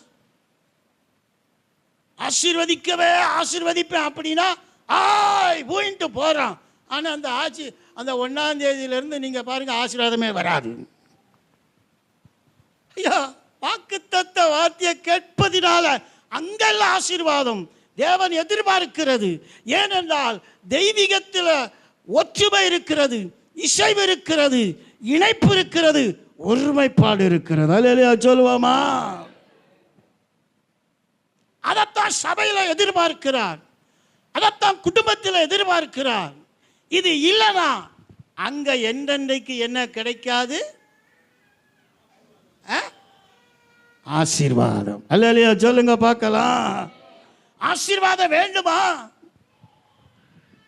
ஆசீர்வதிக்கவே ஆசீர்வதிப்பேன் அப்படின்னா போயிட்டு போறான். ஆனா அந்த அந்த 1ஆம் தேதியிலிருந்து நீங்க பாருங்க ஆசீர்வாதமே வராது. ஐயா, வாக்குத்தத்த வார்த்தையை கேட்பதினால அங்கெல்லாம் ஆசீர்வாதம் தேவன் எதிர்பார்க்கிறது. ஏனென்றால் தெய்வீகத்தில் ஒற்றுமை இருக்கிறது, இசைவு இருக்கிறது, இணைப்பு இருக்கிறது, ஒருமைப்பாடு இருக்கிறது. அல்லேலூயா சொல்லுவோமா? அதைத்தான் சபையில் எதிர்பார்க்கிறார், அதைத்தான் குடும்பத்தில் எதிர்பார்க்கிறார். இது இல்லைனா அங்க என்றென்றைக்கு என்ன கிடைக்காது? ஆசீர்வாதம். அல்லேலூயா சொல்லுங்க பார்க்கலாம். ஆசீர்வாதம் வேண்டுமா?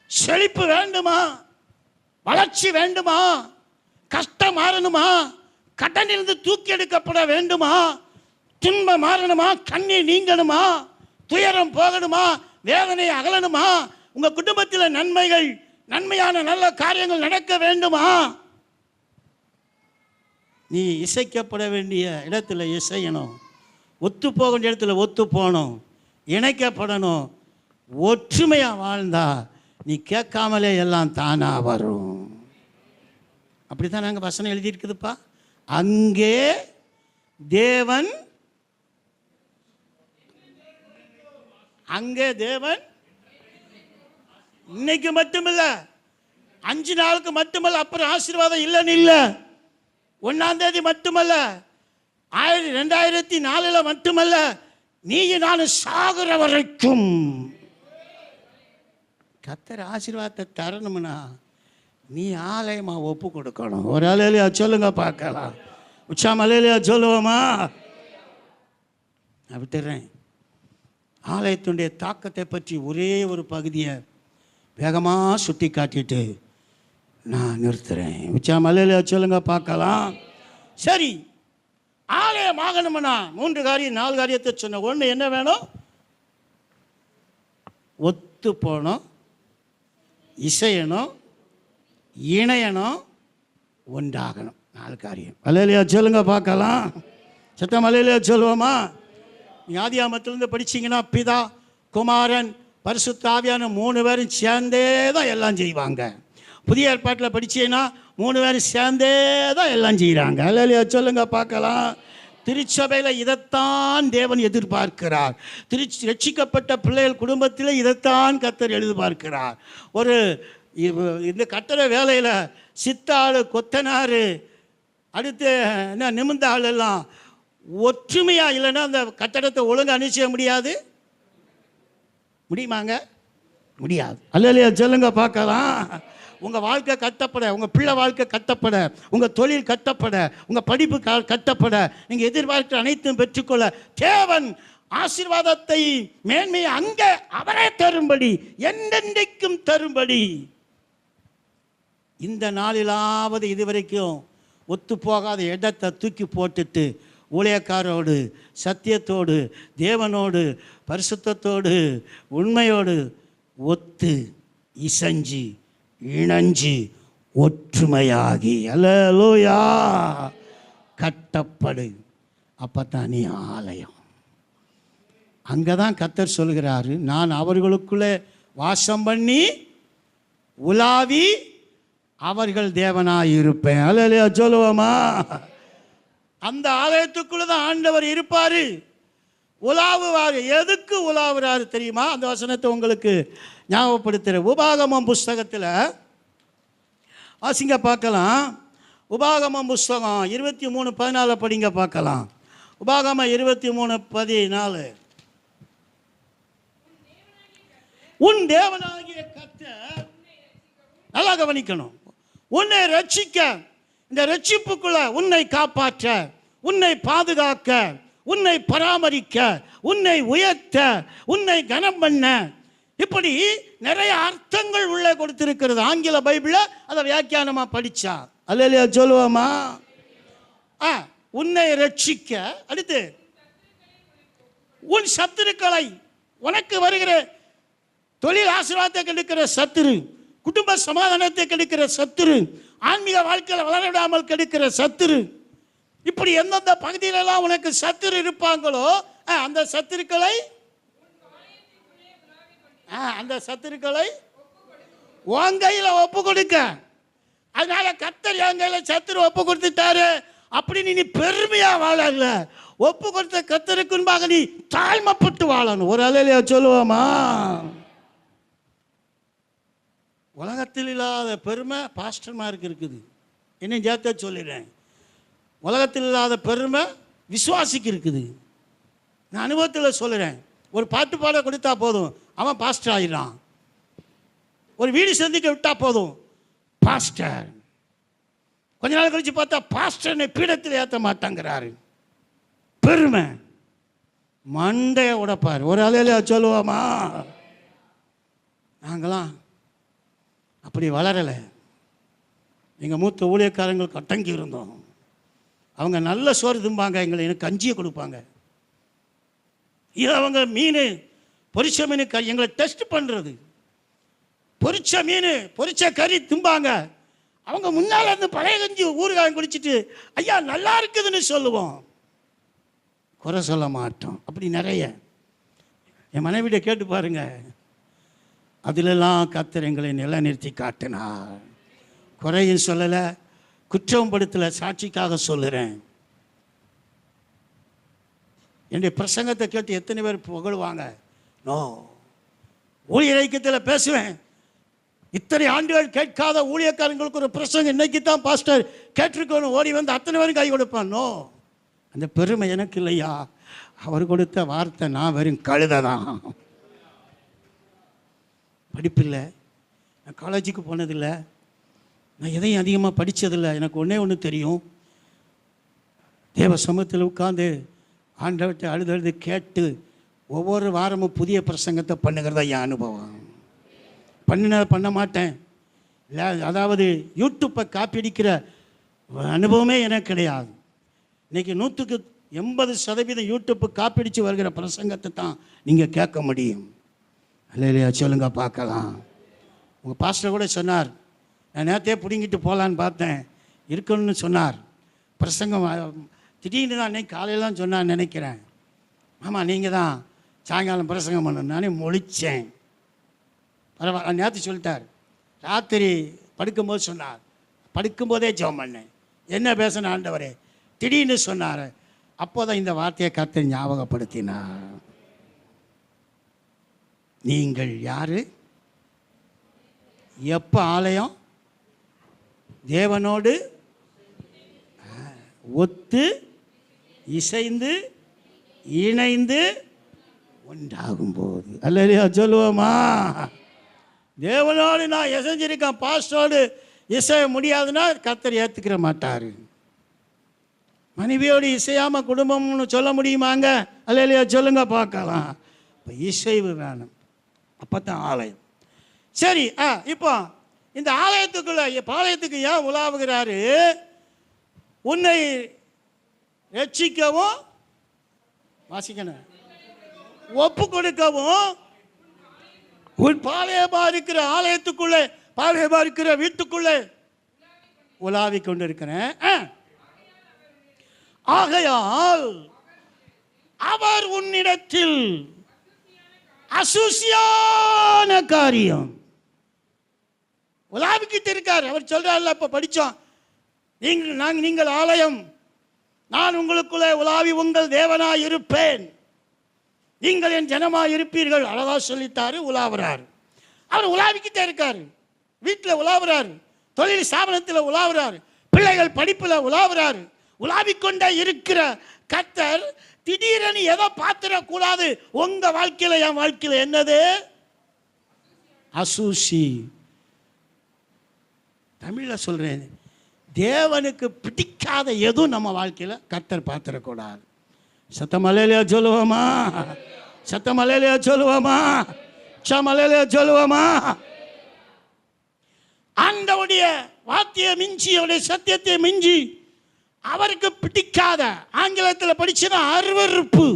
செழிப்பு வேண்டுமா? வளர்ச்சி வேண்டுமா? கஷ்டம் மாறணுமா? கடனிலிருந்து தூக்கி எடுக்கப்பட வேண்டுமா? துன்பம் மாறணுமா? கண்ணீர் நீங்கணுமா? துயரம் போகணுமா? வேதனை அகலணுமா? உங்க குடும்பத்தில் நன்மையான நல்ல காரியங்கள் நடக்க வேண்டுமா? நீ இசைக்கப்பட வேண்டிய இடத்துல இசையணும், ஒத்து போக வேண்டிய இடத்துல ஒத்து போகணும், இணைக்கப்படணும். ஒற்றுமையாக வாழ்ந்தா நீ கேட்காமலே எல்லாம் தானா வரும். அப்படித்தான் நாங்கள் வசனம் எழுதியிருக்குதுப்பா. அங்கே தேவன் இன்னைக்கு மட்டுமில்ல, 5 நாளுக்கு மட்டுமல்ல, அப்புறம் ஆசீர்வாதம் இல்லைன்னு இல்லை. 1ஆம் தேதி மட்டுமல்ல, 2004 மட்டுமல்ல, நீ நான் சாகுற வரைக்கும் கர்த்தர் ஆசீர்வாதத்தை தரணும்னா நீ ஆலயமா ஒப்பு கொடுக்கணும். ஒரு அலையிலையா சொல்லுங்க பார்க்கலாம். உச்சாம் அலையிலையா சொல்லுவோமா? நான் விட்டுறேன். ஆலயத்துடைய தாக்கத்தை பற்றி ஒரே ஒரு பகுதியை வேகமாக சுட்டி காட்டிட்டு நான் நிறுத்துறேன். உச்சாம் அலையிலையா சொல்லுங்க பார்க்கலாம். சரி, ஆலயம் ஆகணும்னா 3 காரியம் 4 காரியத்தை சொன்ன. ஒன்று என்ன வேணும்? ஒத்து போகணும், இசையணும், இணையணும், ஒன்றாகணும். 4 காரியம். அல்லேலூயா சொல்லுங்க பார்க்கலாம். சத்தம் அல்லேலூயா சொல்லுவோமா? நீ ஆதியாகமத்திலிருந்து படிச்சிங்கன்னா பிதா, குமாரன், பரிசுத்த ஆவியான 3 பேரும் சேர்ந்தே தான் எல்லாம் செய்வாங்க. புதிய ஏற்பாட்டில் படிச்சீங்கன்னா 3 பேரும் சேர்ந்தே தான் எல்லாம் செய்கிறாங்க. அல்லேலூயா சொல்லுங்க பார்க்கலாம். திருச்சபையில் இதைத்தான் தேவன் எதிர்பார்க்கிறார். ரட்சிக்கப்பட்ட பிள்ளைகள் குடும்பத்தில் இதைத்தான் கர்த்தர் எதிர்பார்க்கிறார். ஒரு இந்த கட்டட வேலையில் சித்தாள், கொத்தனார், அடுத்து என்ன நிமிர்ந்த ஆள் எல்லாம் ஒற்றுமையாக இல்லைன்னா அந்த கட்டடத்தை ஒழுங்காக அனுப்பிச்ச முடியுமாங்க? முடியாது. அல்லேலூயா சொல்லுங்க பார்க்கலாம். உங்கள் வாழ்க்கை கட்டப்பட, உங்கள் பிள்ளை வாழ்க்கை கட்டப்பட, உங்கள் தொழில் கட்டப்பட, உங்கள் படிப்பு கட்டப்பட, நீங்கள் எதிர்பார்க்கிற அனைத்தும் பெற்றுக்கொள்ள தேவன் ஆசீர்வாதத்தை மேன்மையை அங்கே அவரே தரும்படி, என்றென்றைக்கும் தரும்படி இந்த நாளிலாவது இதுவரைக்கும் ஒத்து போகாத இடத்தை தூக்கி போட்டுட்டு ஊழியக்காரோடு, சத்தியத்தோடு, தேவனோடு, பரிசுத்தத்தோடு, உண்மையோடு ஒத்து இசைஞ்சு இணைஞ்சு ஒற்றுமையாகி அல்லேலூயா கட்டப்படு. அப்பத்தான் நீ ஆலயம். அங்கே தான் கர்த்தர் சொல்கிறாரு, நான் அவர்களுக்குள்ளே வாசம் பண்ணி உலாவி அவர்கள் தேவனாய் இருப்பேன். அல்லேலூயா சொல்லுவோமா? அந்த ஆலயத்துக்குள்ளே தான் ஆண்டவர் இருப்பார், உலாவுவார். எதுக்கு உலாவுறாரு தெரியுமா? அந்த வசனத்தை உங்களுக்கு ஞாபகப்படுத்துகிற. உபாகமம் புஸ்தகத்தில் வாசிங்க பார்க்கலாம். உபாகமம் புஸ்தகம் 23:14 படிங்க பார்க்கலாம். உபாகமம் 23:14. உன் தேவனாகிய கர்த்தர், நல்லா கவனிக்கணும், உன்னை ரட்சிக்க, இந்த ரட்சிப்புக்குள்ள உன்னை காப்பாற்ற, உன்னை பாதுகாக்க, உன்னை பராமரிக்க, உன்னை உயர்த்த, உன்னை கனம் பண்ண, இப்படி நிறைய அர்த்தங்கள் உள்ளே கொடுத்திருக்கிறது. ஆங்கில பைபிளில் அதை வியாக்கியானமா படிச்சா அல்லேலூயா சொல்லுவோமா? உன்னை ரட்சிக்க, அடுத்து உன் சத்துருக்களை, உனக்கு வருகிற தொழில் ஆசீர்வாதத்தை கெடுக்கிற சத்துரு, குடும்ப சமாதானத்தை கெடுக்கிற சத்துரு, ஆன்மீக வாழ்க்கையில் வளர விடாமல் கெடுக்கிற சத்துரு, இப்படி எந்தெந்த பகுதியிலெல்லாம் உனக்கு சத்துரு இருப்பாங்களோ அந்த சத்துருக்களை உன் கையில ஒப்பு கொடுக்க. அதனால கர்த்தர் என் கையில சத்துரு ஒப்பு கொடுத்துட்டாரு அப்படின்னு நீ பெருமையா வாழல. ஒப்பு கொடுத்த கர்த்தருக்கு முன்பாக நீ தாழ்மைப்பட்டு வாழணும். ஒரு அல்லேலூயா சொல்லுவோமா? உலகத்தில் இல்லாத பெருமை பாஸ்டர்மாருக்கு இருக்குது. என்ன சேர்த்த சொல்லிடுறேன், உலகத்தில் இல்லாத பெருமை விசுவாசிக்கு இருக்குது. நான் அனுபவத்தில் சொல்லுறேன். ஒரு பாட்டு பாட கொடுத்தா போதும், அவன் பாஸ்டர் ஆயிடுறான். ஒரு வீடு சந்திக்க விட்டா போதும், பாஸ்டர். கொஞ்ச நாள் கழிச்சு பார்த்தா பாஸ்டர்னை பீடத்தில் ஏற்ற மாட்டாங்கிறாரு. பெருமை மண்டைய உடைப்பார். ஒரு அலையில சொல்லுவோமா? நாங்களாம் அப்படி வளரலை. எங்கள் மூத்த ஊழியக்காரங்களுக்கு அடங்கி இருந்தோம். அவங்க நல்ல சோறு திம்பாங்க, எனக்கு கஞ்சியை கொடுப்பாங்க. அவங்க மீன் பொரிச்ச மீன் எங்களை டெஸ்ட் பண்ணுறது, பொரிச்ச மீன் பொரிச்ச கறி திம்பாங்க. அவங்க முன்னால் இருந்து பழைய கஞ்சி ஊறுகாயம் குடிச்சிட்டு ஐயா நல்லா இருக்குதுன்னு சொல்லுவோம், குறை சொல்ல மாட்டோம். அப்படி நிறைய என் மனைவிட கேட்டு பாருங்க. அதிலெல்லாம் கர்த்தர் எங்களை நிலைநிறுத்தி காட்டினார். குறையும் சொல்லலை, குற்றம் படுத்தலை, சாட்சிக்காக சொல்லுறேன். என்னுடைய பிரசங்கத்தை கேட்டு எத்தனை பேர் புகழ்வாங்க? நோ. ஊழியர் ஐக்கியத்தில் பேசுவேன். இத்தனை ஆண்டுகள் கேட்காத ஊழியக்காரங்களுக்கு ஒரு பிரசங்கம் இன்னைக்கு தான் பாஸ்டர் கேட்டிருக்கணும் ஓடி வந்து அத்தனை பேரும் கை கொடுப்பான். நோ, அந்த பெருமை எனக்கு இல்லையா. அவர் கொடுத்த வார்த்தை நான் வெறும் கழுதை தான். படிப்பில்லை, நான் காலேஜுக்கு போனதில்லை, நான் எதையும் அதிகமாக படித்ததில்லை. எனக்கு ஒன்றே தெரியும், தேவ சமூகத்தில் உட்காந்து ஆண்டவர்கிட்ட அழுது கேட்டு ஒவ்வொரு வாரமும் புதிய பிரசங்கத்தை பண்ணுகிறதா என் அனுபவம். பண்ண மாட்டேன் இல்லை, அதாவது யூடியூப்பை காப்பிடிக்கிற அனுபவமே எனக்கு கிடையாது. இன்றைக்கி 180% யூடியூப்பு காப்பிடிச்சு வருகிற பிரசங்கத்தை தான் நீங்கள் கேட்க முடியும். இல்லையா? சொல்லுங்க பார்க்கலாம். உங்கள் பாஸ்டர் கூட சொன்னார், நான் நேரத்தையே பிடிங்கிட்டு போகலான்னு பார்த்தேன், இருக்கணும்னு சொன்னார். பிரசங்கம் திடீர்னு தான் அன்னைக்கு காலையில் சொன்னான்னு நினைக்கிறேன். ஆமாம், நீங்கள் தான் சாயங்காலம் பிரசங்கம் பண்ணணும். நானே முழித்தேன். பரவாயில்ல, நேற்று சொல்லிட்டார். ராத்திரி படுக்கும்போது சொன்னார், படுக்கும்போதே ஜெபம் பண்ணேன். என்ன பேசின ஆண்டவரே திடீர்னு சொன்னார். அப்போ தான் இந்த வார்த்தையை கர்த்தர் ஞாபகப்படுத்தினார். நீங்கள் யாரு? எப்போ ஆலயம்? தேவனோடு ஒத்து இசைந்து இணைந்து உண்டாகும்போது. அல்லையா? சொல்லுவோமா? தேவனோடு நான் இசைஞ்சிருக்கேன், பாஸ்டரோடு இசைய முடியாதுன்னா கர்த்தர் ஏற்றுக்கிற மாட்டார். மனைவியோடு இசையாமல் குடும்பம்னு சொல்ல முடியுமாங்க? அல்லையா? சொல்லுங்க பார்க்கலாம். இப்போ இசைவு வேணும், அப்போ தான் ஆலயம். சரி, இப்போ இந்த ஆலயத்துக்குள்ள பாளையத்துக்கு ஏன் உலாவுகிறாரு? உன்னை ரட்சிக்கவும், வாசிக்கணும், ஒப்பு கொடுக்கவும், உன் பாளையமா இருக்கிற ஆலயத்துக்குள்ளே, பாளையமா இருக்கிற வீட்டுக்குள்ளே உலாவிக் கொண்டிருக்கிறேன். ஆகையால் அவர் உன்னிடத்தில் அசூசியான காரியம் உலாவிக்கிட்டு இருக்கார். அவர் சொல்றாருல, இப்ப படிச்சோம், நீங்கள் ஆலயம், நான் உங்களுக்குள்ளே உலாவி உங்கள் தேவனாய் இருப்பேன், நீங்கள் என் ஜனமாய் இருப்பீர்கள். அழகா சொல்லித்தாரு. உலாவுறாரு. அவர் உலாவிக்கிட்டே இருக்காரு. வீட்டில் உலாவுறாரு, தொழில் ஸ்தாபனத்தில் உலாவுறாரு, பிள்ளைகள் படிப்பில் உலாவுறாரு. உலாவிக்கொண்டே இருக்கிற கர்த்தர் திடீரென எதை பார்த்துடக்கூடாது. உங்க வாழ்க்கையில என் வாழ்க்கையில என்னது? அசூசி. தமிழ்ல சொல்றேன், தேவனுக்கு பிடிக்காத எதுவும் நம்ம வாழ்க்கையில கர்த்தர் பார்த்துடக்கூடாது. சத்தமலையிலையா சொல்லுவோமா? சத்தமலையிலையா சொல்லுவோமா? சமலையிலையா சொல்லுவோமா? ஆண்டவுடைய வார்த்தையை மிஞ்சி, அவருடைய சத்தியத்தை மிஞ்சி அவருக்கு பிடிக்காத, ஆங்கிலத்தில் படிச்சுன்னா அருவருப்பு,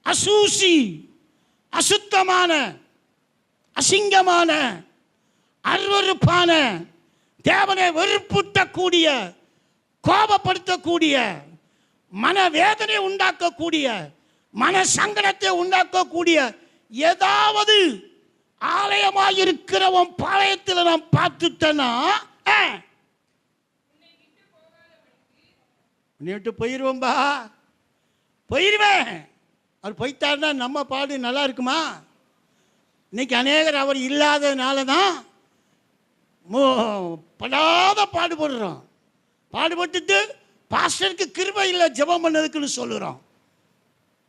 அசூசி, அசுத்தமான, அசிங்கமான, அருவருப்பான, தேவனை வெறுப்பூட்டக்கூடிய, கோபப்படுத்தக்கூடிய, மனவேதனை உண்டாக்கக்கூடிய, மன சங்கடத்தை உண்டாக்கக்கூடிய ஏதாவது ஆலயமாயிருக்கிறவன் பாளையத்தில் நான் பார்த்துட்டேன்னா விட்டு போயிடுவோம்பா, போயிடுவேன். அவர் போயிட்டாருன்னா நம்ம பாடு நல்லா இருக்குமா? இன்னைக்கு அநேகர் அவர் இல்லாததுனால தான் படாத பாடுபடுறோம். பாடுபட்டுட்டு பாஸ்டருக்கு கிருபை இல்லை ஜெபம் பண்ணதுக்குன்னு சொல்லுறோம்.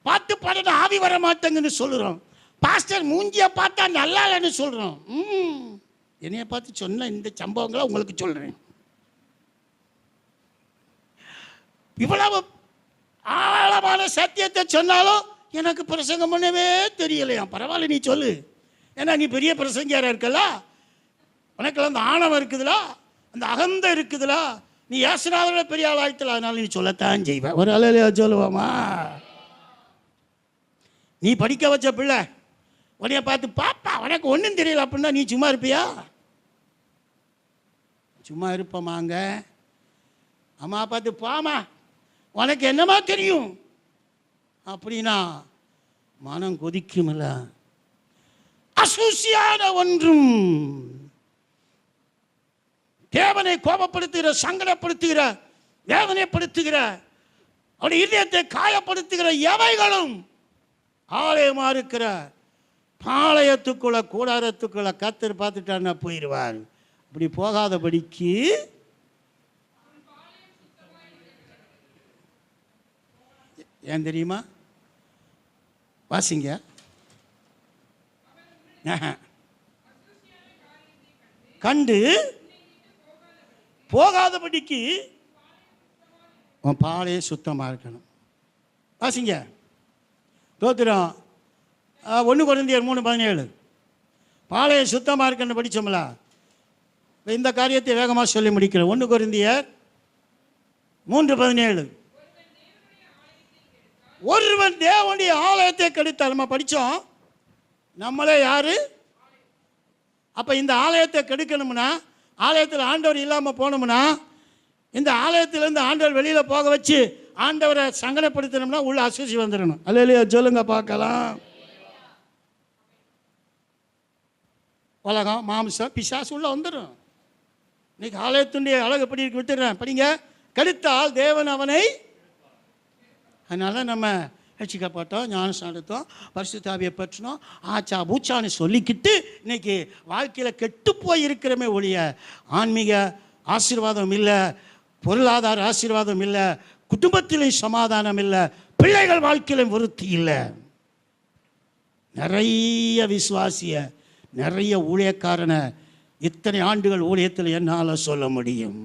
பாட்டு பாட ஆவி வர மாட்டேங்குன்னு சொல்லுறோம். பாஸ்டர் மூஞ்சியை பார்த்தா நல்லா இல்லைன்னு சொல்றோம். என்னைய பார்த்து சொன்ன இந்த சம்பவங்களை உங்களுக்கு சொல்றேன். இவ்வளவு ஆழமான சத்தியத்தை சொன்னாலும் எனக்கு பிரசங்கம் பண்ணவே தெரியலையா. பரவாயில்ல, நீ சொல்லு, ஏன்னா நீ பெரிய பிரசங்கியாரா இருக்கல. உனக்குள்ள அந்த ஆணவம் இருக்குதுலா, அந்த அகந்த இருக்குதுலா, நீ ஏசுனாத பெரிய ஆள் ஆயிட்டல, அதனால நீ சொல்லத்தான் செய்வ. ஒரு அல்லேலூயா சொல்லுவோமா? நீ படிக்க வச்ச பிள்ளை உன்னைய பார்த்து பாப்பா உனக்கு ஒன்றும் தெரியல அப்படின்னா நீ சும்மா இருப்பியா? சும்மா இருப்பமாங்க. அம்மா பார்த்து பாமா உனக்கு என்னமா தெரியும் அப்படின்னா மனம் கொதிக்குமில்ல. அசூசியான ஒன்றும் தேவனை கோபப்படுத்துகிற, சங்கடப்படுத்துகிற, வேதனைப்படுத்துகிற, அவருடைய இதயத்தை காயப்படுத்துகிற எவைகளும் ஆலயமா இருக்கிற பாளையத்துக்குள்ள, கூடாரத்துக்குள்ள கர்த்தர் பார்த்துட்டான்னா போயிடுவார். அப்படி போகாதபடிக்கு ஏன் தெரியுமா? வாசிங்க. கண்டு போகாதபடிக்கு உன் பாலையே சுத்தமாக இருக்கணும். வாசிங்க. தோத்திரம் 1 கொரிந்தியர் 3:17. பாலையை சுத்தமாக இருக்கணும் படித்தோம்ல. இந்த காரியத்தை வேகமாக சொல்லி முடிக்கிறேன். 1 கொரிந்தியர் 3:17. ஒருவன் தேவனுடைய ஆலயத்தை கெடுத்தால், நம்ம படித்தோம், நம்மளே யாரு? அப்போ இந்த ஆலயத்தை கெடுக்கணும்னா, ஆலயத்தில் ஆண்டவர் இல்லாமல் போனோம்னா, இந்த ஆலயத்திலேருந்து ஆண்டவர் வெளியில் போக வச்சு ஆண்டவரை சங்கடப்படுத்தணும்னா உள்ள அசூசி வந்துடணும். அல்லேலூயா சொல்லுங்க பார்க்கலாம். உலகம், மாம்சம், பிசாசு உள்ள வந்துடும். இன்னைக்கு ஆலயத்துடைய அழகு எப்படி இருக்கு விட்டுறேன். படிங்க. கெடுத்தால் தேவன் அவனை. அதனால நம்ம ரட்சிக்கப்பட்டோம், ஞானஸ்நானம் எடுத்தோம், பரிசுத்த ஆவியை பற்றினோம், ஆச்சா பூச்சான்னு சொல்லிக்கிட்டு இன்னைக்கு வாழ்க்கையில் கெட்டு போய் இருக்கிறமே ஒழிய ஆன்மீக ஆசீர்வாதம் இல்லை, பொருளாதார ஆசீர்வாதம் இல்லை, குடும்பத்திலையும் சமாதானம் இல்லை, பிள்ளைகள் வாழ்க்கையிலும் விருத்தி இல்லை. நிறைய விசுவாசிய, நிறைய ஊழியக்காரனை இத்தனை ஆண்டுகள் ஊழியத்தில் என்னால் சொல்ல முடியும்.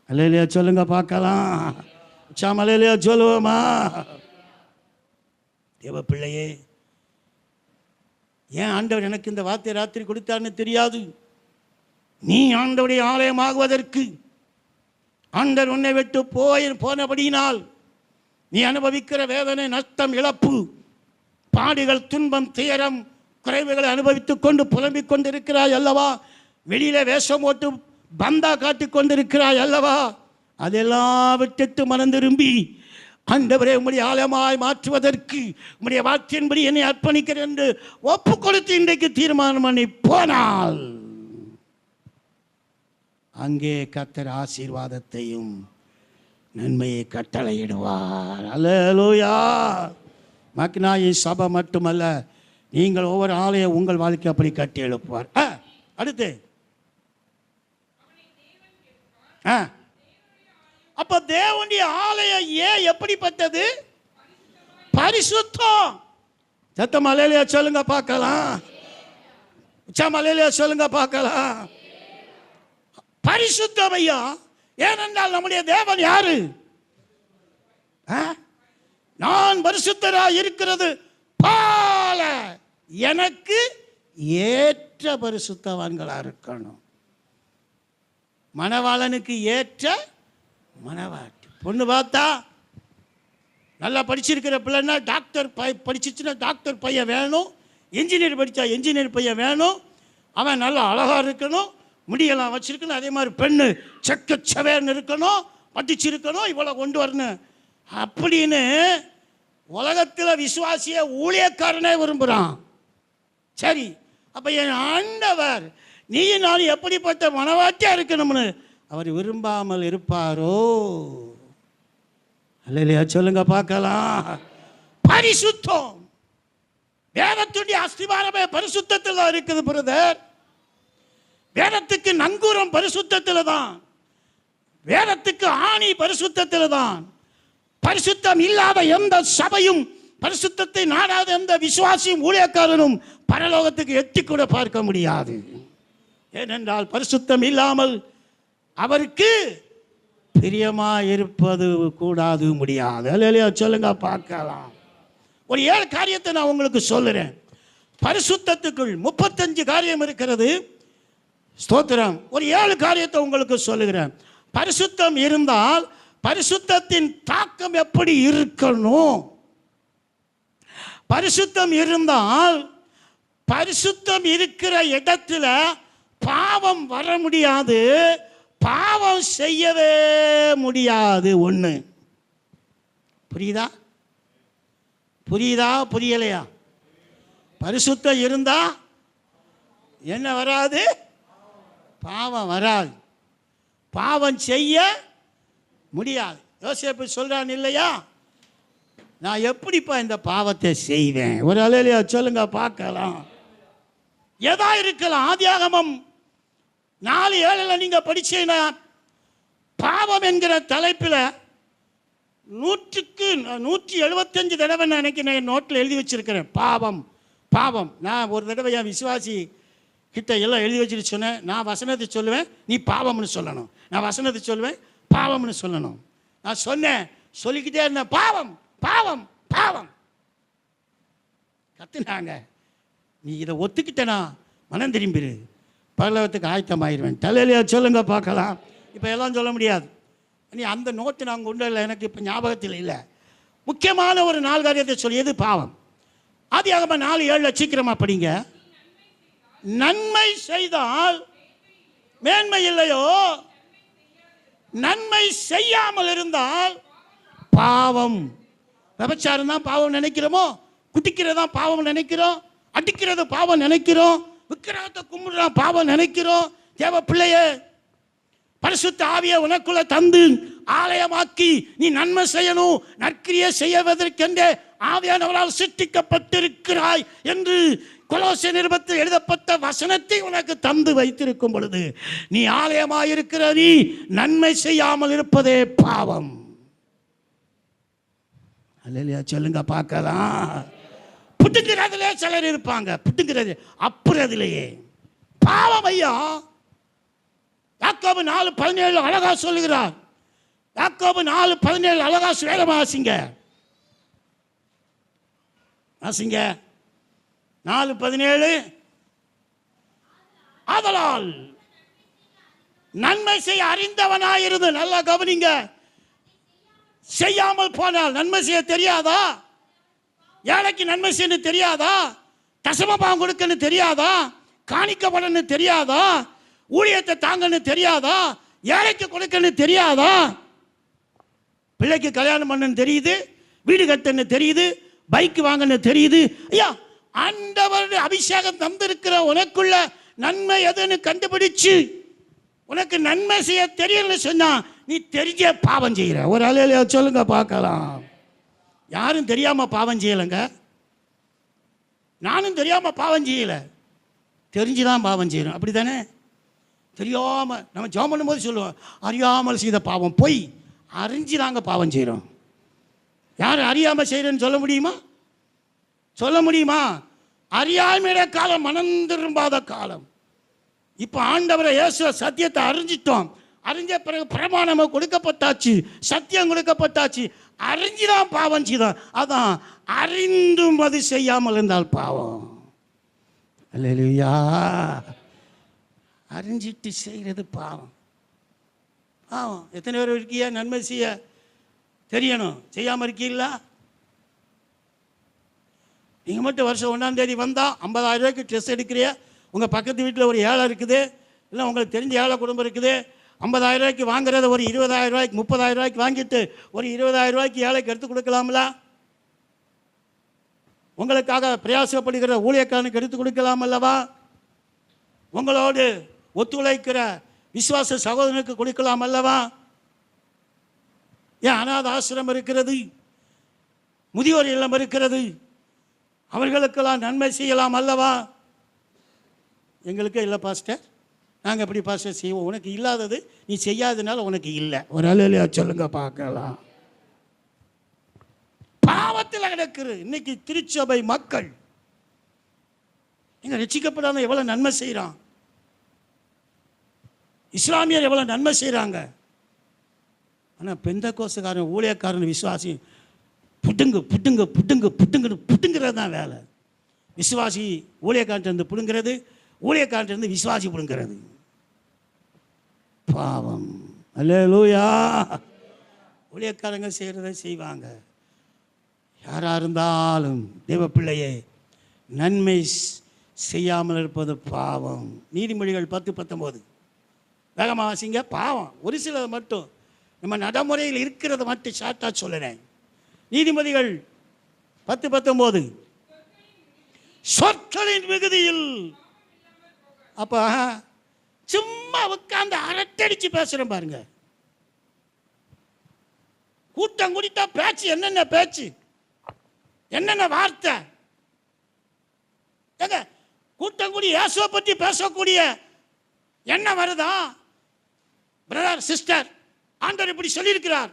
அல்லேலூயா சொல்லுங்க பார்க்கலாம். சாமலையிலையா சொல்லுவோமா? தேவ பிள்ளையே, ஏன் ஆண்டவர் எனக்கு இந்த வார்த்தை ராத்திரி கொடுத்தார்னு தெரியாது. நீ ஆண்டவருடைய ஆலயமாகுவதற்கு ஆண்டவர் உன்னை விட்டு போனபடியினால் நீ அனுபவிக்கிற வேதனை, நஷ்டம், இழப்பு, பாடுகள், துன்பம், துயரம், குறைவுகளை அனுபவித்துக் கொண்டு புலம்பிக் கொண்டிருக்கிறாய் அல்லவா? வெளியில வேஷம் போட்டு பந்தா காட்டிக் கொண்டிருக்கிறாய் அல்லவா? அதெல்லாம் விட்டுட்டு மனம் திரும்பி ஆண்டவரே உம்முடைய ஆலயமாய் மாற்றுவதற்கு உம்முடைய வார்த்தையின்படி என்னை அர்ப்பணிக்கிறேன் என்று ஒப்பு கொடுத்து இன்றைக்கு தீர்மானம் பண்ணி போனால் அங்கே கர்த்தர் ஆசீர்வாதத்தையும் நன்மையை கட்டளையிடுவார். அல்லேலூயா. மக்னாயி சபை மட்டுமல்ல, நீங்கள் ஒவ்வொரு ஆலயம் உங்கள் வாழ்க்கை அப்படி கட்டி எழுப்புவார். அடுத்து அப்ப தேவனுடைய ஆலயம் ஏன் எப்படிப்பட்டது? பரிசுத்தம். சத்தம் அல்லேலூயா சொல்லுங்க பார்க்கலாம். உச்சம் அல்லேலூயா சொல்லுங்க பார்க்கலாம். பரிசுத்தம் ஐயா. ஏனென்றால் நம்முடைய தேவன் யாரு? நான் பரிசுத்தராய் இருக்கிறது பால எனக்கு ஏற்ற பரிசுத்தவான்களா இருக்கணும். மணவாளனுக்கு ஏற்ற மணவாட்டி. பொண்ணு பார்த்தா நல்லா படிச்சிருக்கிற பிள்ளைன்னா டாக்டர் படிச்சிச்சுன்னா டாக்டர் பையன் வேணும், என்ஜினியர் படித்தா என்ஜினியர் பையன் வேணும், அவன் நல்லா அழகாக இருக்கணும், முடியெல்லாம் வச்சிருக்கணும், அதே மாதிரி பெண்ணு செக்கச்சவேன்னு இருக்கணும், படிச்சிருக்கணும், இவ்வளோ கொண்டு வரணும் அப்படின்னு உலகத்தில் விசுவாசிய ஊழியக்காரனே விரும்புகிறான். சரி, அப்போ என் ஆண்டவர் நீ நான் எப்படிப்பட்ட மனவாட்டியா இருக்கணும்னு அவர் விரும்பாமல் இருப்பாரோ? அல்லேலூயா சொல்லுங்க பார்க்கலாம். பரிசுத்தம். வேதத்துடைய அஸ்திவாரமே பரிசுத்தத்தில் தான் இருக்குது பிரதர். வேதத்துக்கு நங்கூரம் பரிசுத்தத்தில் தான், வேதத்துக்கு ஆணி பரிசுத்தத்தில் தான். பரிசுத்தம் இல்லாத எந்த சபையும், பரிசுத்தத்தை நாடாத எந்த விசுவாசியும் ஊழியக்காரனும் பரலோகத்துக்கு எட்டி கூட பார்க்க முடியாது. ஏனென்றால் பரிசுத்தம் இல்லாமல் அவருக்கு பிரியமா இருப்பது கூடாது, முடியாது. அல்லேலூயா சொல்லுங்க பார்க்கலாம். ஒரு 7 காரியத்தை நான் உங்களுக்கு சொல்லுறேன். பரிசுத்தத்துக்குள் 35 காரியம் இருக்கிறது. ஸ்தோத்திரம். ஒரு 7 காரியத்தை உங்களுக்கு சொல்லுகிறேன். பரிசுத்தம் இருந்தால் பரிசுத்தத்தின் தாக்கம் எப்படி இருக்கணும்? பரிசுத்தம் இருந்தால் பரிசுத்தம் இருக்கிற இடத்துல பாவம் வர முடியாது, பாவம் செய்யவே முடியாது. ஒன்று புரியுதா? புரியுதா? புரியலையா? பரிசுத்தம் இருந்தா என்ன வராது? பாவம் வராது, பாவம் செய்ய முடியாது. யோசேப்பு சொல்றான் இல்லையா, நான் எப்படிப்பா இந்த பாவத்தை செய்வேன்? ஒரு அலையிலையா சொல்லுங்க பார்க்கலாம். எதா இருக்கலாம். ஆதியாகமம் 4:7 நீங்க படிச்சீங்கன்னா பாவம் என்கிற தலைப்பில் 175 தடவை நான் நினைக்கிறேன் நோட்டில் எழுதி வச்சிருக்கிறேன். பாவம் பாவம். நான் ஒரு தடவை என் விசுவாசி கிட்ட எல்லாம் எழுதி வச்சுட்டு சொன்னேன், நான் வசனத்தை சொல்லுவேன், நீ பாவம்னு சொல்லணும். நான் வசனத்தை சொல்லுவேன், பாவம்னு சொல்லணும். நான் சொன்னேன், சொல்லிக்கிட்டே இருந்தேன், பாவம் பாவம் பாவம். கத்துனாங்க. நீ இதை ஒத்துக்கிட்டனா மனம் திரும்பிடு, பரலோகத்துக்கு ஆயத்தமாயிருவேன். தலையிலையா சொல்லுங்க பார்க்கலாம். இப்போ எல்லாம் சொல்ல முடியாது. நீ அந்த நோட்டு நான் கொண்டு இல்லை, எனக்கு இப்போ ஞாபகத்தில் இல்லை. முக்கியமான ஒரு 4 காரியத்தை சொல்லி, எது பாவம்? ஆதியாகமம் 4:7 சீக்கிரமா படிங்க. நன்மை செய்தால் மேன்மை இல்லையோ, நன்மை செய்யாமல் இருந்தால் பாவம். விபச்சாரம் தான் பாவம் நினைக்கிறோமோ, குடிக்கிறதா பாவம் நினைக்கிறோம், அடிக்கிறது பாவம் நினைக்கிறோம், விக்கிரகத்தை கும்பிடுறா பாவம் நினைக்கிறோம். தேவ பிள்ளையே, பரிசுத்த ஆவியை உனக்குள்ள தந்து ஆலயமாக்கி நீ நன்மை செய்யணும், நற்கிரியை செய்வதற்கென்றே ஆவியானவரால் சிருஷ்டிக்கப்பட்டிருக்கிறாய் என்று கொலோசியர் நிருபத்தில் எழுதப்பட்ட வசனத்தை உனக்கு தந்து வைத்திருக்கும் பொழுது நீ ஆலயமாயிருக்கிற நீ நன்மை செய்யாமல் இருப்பதே பாவம். அல்லேலூயா சொல்லுங்க பார்க்கலாம். புட்டுங்கிறதுலே சிலர் இருப்பாங்க, புட்டுங்கிறது அப்புறதுலேயே பாவம். ஐயா யாக்கோபு 4:17 அழகா சொல்லுகிறார். யாக்கோபு 4:17 அழகா வேகமா வாசிங்க, வாசிங்க. 4:17 ஆதலால் நன்மை செய்ய அறிந்தவனாயிருந்து, நல்லா கவனிங்க, செய்யாமல் போனால் நன்மை செய்ய தெரியாதா? ஏழைக்கு நன்மை செய்ய தெரியாதா? தசமபாகம் கொடுக்கன்னு தெரியாதா? காணிக்கப்படன்னு தெரியாதா? ஊழியத்தை தாங்கன்னு தெரியாதா? ஏழைக்கு கொடுக்கன்னு தெரியாதா? பிள்ளைக்கு கல்யாணம் பண்ணன்னு தெரியுது, வீடு கட்டன்னு தெரியுது, பைக் வாங்கன்னு தெரியுது. ஐயா, ஆண்டவருடைய அபிஷேகம் தந்திருக்கிற உனக்குள்ள நன்மை எதுன்னு கண்டுபிடிச்சு உனக்கு நன்மை செய்ய தெரியலன்னு சொன்னா நீ தெரிஞ்ச பாவம் செய்யற. ஒரு அலையில சொல்லுங்க பார்க்கலாம். யாரும் தெரியாம பாவம் செய்யலைங்க, நானும் தெரியாம பாவம் செய்யல, தெரிஞ்சுதான் பாவம் செய்யறோம். அப்படித்தானே? தெரியாம நம்ம ஜெபம் பண்ணும்போது சொல்லுவோம், அறியாமல் செய்த பாவம் பொய், அறிஞ்சுதாங்க பாவம் செய்யறோம். யாரும் அறியாம செய்யறேன்னு சொல்ல முடியுமா? சொல்ல முடியுமா? அறியாமையுடைய காலம் மனம் திரும்பாத காலம். இப்போ ஆண்டவரை இயேசு சத்தியத்தை அறிஞ்சிட்டோம். அறிஞ்ச பிறகு பிரமாணம் கொடுக்கப்பட்டாச்சு, சத்தியம் கொடுக்கப்பட்டாச்சு, அறிஞ்சுதான் பாவம் செய்தோம். அதான் அறிந்தும் அது செய்யாமல் இருந்தால் பாவம். அல்லேலூயா. அறிஞ்சிட்டு செய்கிறது பாவம். பாவம். எத்தனை பேர் இருக்கியா நன்மை செய்ய தெரியணும், செய்யாமல் இருக்கீங்களா? நீங்கள் மட்டும் வருஷம் 1ஆம் தேதி வந்தால் 50,000 ரூபாய்க்கு ட்ரெஸ் எடுக்கிறிய, உங்கள் பக்கத்து வீட்டில் ஒரு ஏழை இருக்குது, இல்லை உங்களுக்கு தெரிஞ்ச ஏழை குடும்பம் இருக்குது, 50,000 ரூபாய்க்கு வாங்குறத ஒரு 20,000 ரூபாய்க்கு 30,000 ரூபாய்க்கு வாங்கிட்டு ஒரு 20,000 ரூபாய்க்கு ஏழைக்கு எடுத்து கொடுக்கலாம்ல? உங்களுக்காக பிரயாசப்படுகிற ஊழியக்காரனுக்கு எடுத்து கொடுக்கலாம் அல்லவா? உங்களோடு ஒத்துழைக்கிற விசுவாச சகோதரனுக்கு கொடுக்கலாம் அல்லவா? ஏன் அநாத ஆசிரமம் இருக்கிறது, முதியோர் இல்லம் இருக்கிறது, அவர்களுக்கெல்லாம் நன்மை செய்யலாம் அல்லவா? எங்களுக்கு இல்லை பாஸ்டர், நாங்கள் எப்படி பாஸ்டர் செய்வோம்? உனக்கு இல்லாதது நீ செய்யாதனால உனக்கு இல்லை. ஒரு அலையிலையா சொல்லுங்க பார்க்கலாம். பாவத்தில் கிடக்குது இன்னைக்கு திருச்சபை மக்கள். நீங்க ரட்சிக்கப்படாத எவ்வளவு நன்மை செய்யறான், இஸ்லாமியர் எவ்வளவு நன்மை செய்யறாங்க. ஆனால் பெந்தகோஸ்துக்காரன் ஊழியக்காரன் விசுவாசி புட்டுங்கு புட்டுங்கு புட்டுங்கு புட்டுங்கு புட்டுங்கிறது தான் வேலை. விசுவாசி ஊழியக்காரன் புடுங்கிறது, ஊழியக்காரன் விசுவாசி புடுங்கிறது. பாவம். அல்லேலூயா. ஊழியக்காரங்க செய்கிறத செய்வாங்க. யாராக இருந்தாலும் தேவ பிள்ளையே, நன்மை செய்யாமல் இருப்பது பாவம். நீதிமொழிகள் 10:19 வேகமாக வாசிங்க. பாவம் ஒரு சிலது மட்டும், நம்ம நடைமுறையில் இருக்கிறத மட்டும் ஷார்ட்டாக சொல்லுறேன். நீதிமொழிகள் 10:19 சொற்களின் மிகுதியில். அப்போ சும்மா உட்காந்து அரட்டடிச்சு பேசுகிறேன் பாருங்க. கூட்டம் கூடிட்டா பேச்சு, என்னென்ன பேச்சு, என்னென்ன வார்த்தை. கூட்டம் கூடி இயேசுவை பற்றி பேசக்கூடிய என்ன வருதா? பிரதர் சிஸ்டர், ஆண்டவர் இப்படி சொல்லியிருக்கிறார்.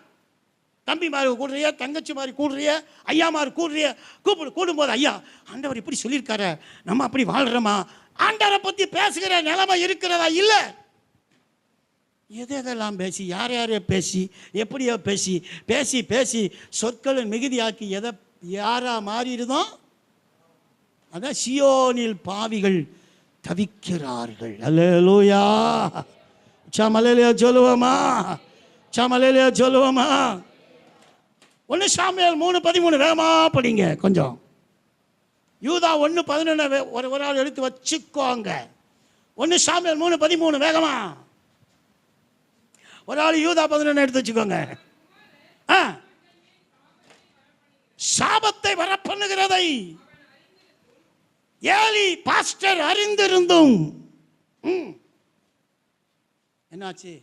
தம்பி மாதிரி கூடுறிய, தங்கச்சி மாதிரி கூடுறிய, ஐயா மாதிரி கூடுறிய, கூடும்போது ஐயா ஆண்டவர் இப்படி சொல்லியிருக்காரு, நம்ம அப்படி வாழ்கிறோமா? ஆண்டவரை பற்றி பேசுகிற நிலைமை இருக்கிறதா? இல்லை. எதெல்லாம் பேசி, யார் யாரையோ பேசி, எப்படியோ பேசி பேசி பேசி சொற்களை மிகுதியாக்கி எதை யாரா மாறிடுதோ அதான் சியோனில் பாவிகள் தவிக்கிறார்கள். அல்லேலூயா. சமலேலியா சொல்லுவோமா? சமலேலியா சொல்லுவோமா? 1 சாமுவேல் 3:13 வேகமா படிங்க கொஞ்சம். யூதா 1:11 ஒரு ஆள் எடுத்து வச்சுக்கோங்க. 1 சாமுவேல் 3:13 வேகமா. ஒரு ஆள் யூதா 11 எடுத்து வச்சுக்கோங்க. சாபத்தை வர பண்ணுகிறதை ஏலி பாஸ்டர் அறிந்திருந்தும் என்னாச்சு?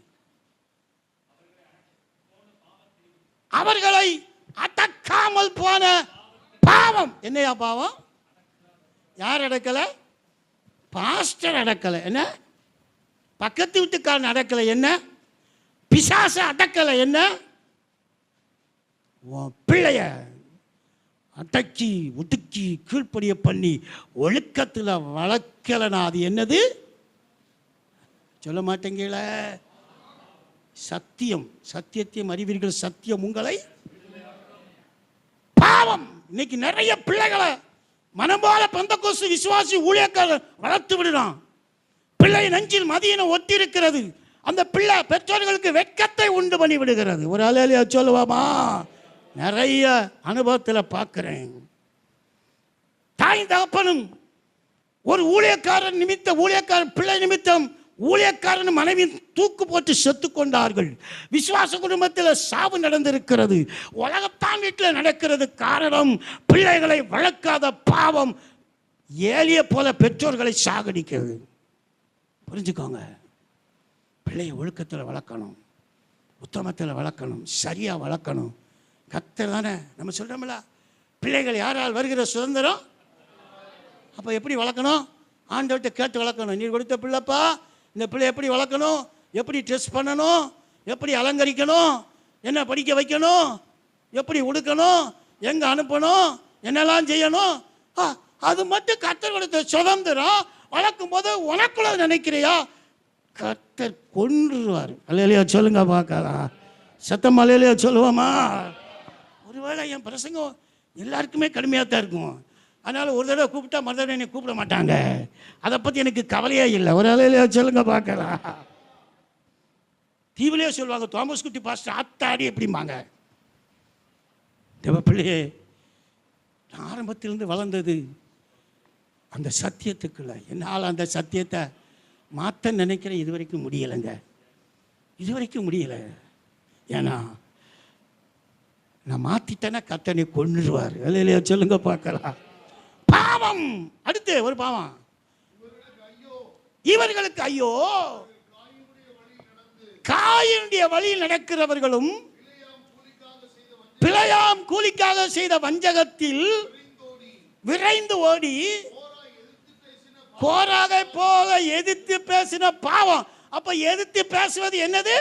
அவர்களை அடக்காமல் போன பாவம். என்னையா பாவம்? யார் அடக்கல? பாஸ்டர் அடக்கல. என்ன? பக்கத்து வீட்டுக்காரன் அடக்கல. என்ன? பிசாச அடக்கல. என்ன? பிள்ளைய அடக்கி ஒடுக்கி கீழ்ப்படிய பண்ணி ஒழுக்கத்தில் வளர்க்கலனா அது என்னது? சொல்ல மாட்டேங்கல. சத்தியம், சத்தியத்தையும் அறிவீர்கள், சத்தியம் உங்களை. பாவம். இன்னைக்கு நிறைய பிள்ளைகளை மனம்போல பெந்தகோஸ்து விசுவாசி ஊழியக்காரர் வளர்த்து விடுறான். பிள்ளை நெஞ்சில் மதியினம் ஒட்டி இருக்கிறது. அந்த பிள்ளை பெற்றோர்களுக்கு வெட்கத்தை உண்டு பண்ணி விடுகிறது. ஒரு அலையில சொல்லுவாமா? நிறைய அனுபவத்தில் பார்க்கிறேன். தாய் தகப்பனும் ஒரு ஊழியக்காரன் நிமித்தம், ஊழியக்காரன் பிள்ளை நிமித்தம் ஊழியக்காரன் மனைவி தூக்கு போட்டு செத்து கொண்டார்கள். விசுவாச குடும்பத்தில் சாவு நடந்திருக்கிறது. உலகத்தான் வீட்டில் நடக்கிறது. காரணம் பிள்ளைகளை வளர்க்காத பாவம். ஏலிய போல பெற்றோர்களை சாகடிக்கிறது. புரிஞ்சுக்கோங்க. பிள்ளையை ஒழுக்கத்தில் வளர்க்கணும், உத்தமத்தில் வளர்க்கணும், சரியாக வளர்க்கணும். கர்த்தர் தானே நம்ம சொல்கிறோம்ல, பிள்ளைகள் யாரால் வருகிற சுதந்திரம். அப்போ எப்படி வளர்க்கணும்? ஆண்டவர்கிட்ட கேட்டு வளர்க்கணும். நீ கொடுத்த பிள்ளைப்பா, இந்த பிள்ளை எப்படி வளர்க்கணும், எப்படி ட்ரெஸ் பண்ணணும், எப்படி அலங்கரிக்கணும், என்ன படிக்க வைக்கணும், எப்படி உடுக்கணும், எங்கே அனுப்பணும், என்னெல்லாம் செய்யணும், அது மட்டும் கர்த்தர் கொடுத்த சுதந்திரம். வளர்க்கும் போது உனக்குள்ள நினைக்கிறியா? கர்த்தர் கொன்றுவார். அல்லேலூயா சொல்லுங்க பார்க்கலாம். சத்தம் அல்லேலூயா சொல்லுவோமா? ஒருவேளை என் பிரசங்கம் எல்லாருக்குமே கடுமையாக தான் இருக்கும். அதனால் ஒரு தடவை கூப்பிட்டா மறு தடவை என்னை கூப்பிட மாட்டாங்க. அதை பற்றி எனக்கு கவலையே இல்லை. ஒரு அல்லேலூயா சொல்லுங்க பார்க்கலாம். தீவிலே சொல்லுவாங்க, தோமஸ் குட்டி பாஸ்டர் ஆத்தாடி எப்படிம்பாங்க. தேவ பிள்ளையே, ஆரம்பத்திலிருந்து வளர்ந்தது அந்த சத்தியத்துக்குள்ள. என்னால் அந்த சத்தியத்தை மாற்ற நினைக்கிறேன். இது வரைக்கும் முடியலைங்க. இது வரைக்கும் முடியலை. ஏன்னா நான் மாற்றிட்டேன்னா கர்த்தனை கொன்னுடுவார். இல்லையா சொல்லுங்க பார்க்கலாம். பாவம். அடுத்து ஒரு பாவம். இவர்களுக்கு ஐயோ, காயினுடைய வழியில் நடக்கிறவர்களும் பிழையாம் கூலிக்காக செய்த வஞ்சகத்தில் விரைந்து ஓடி கோராக போல எதிர்த்து பேசின பாவம். அப்ப எதிர்த்து பேசுவது என்னது?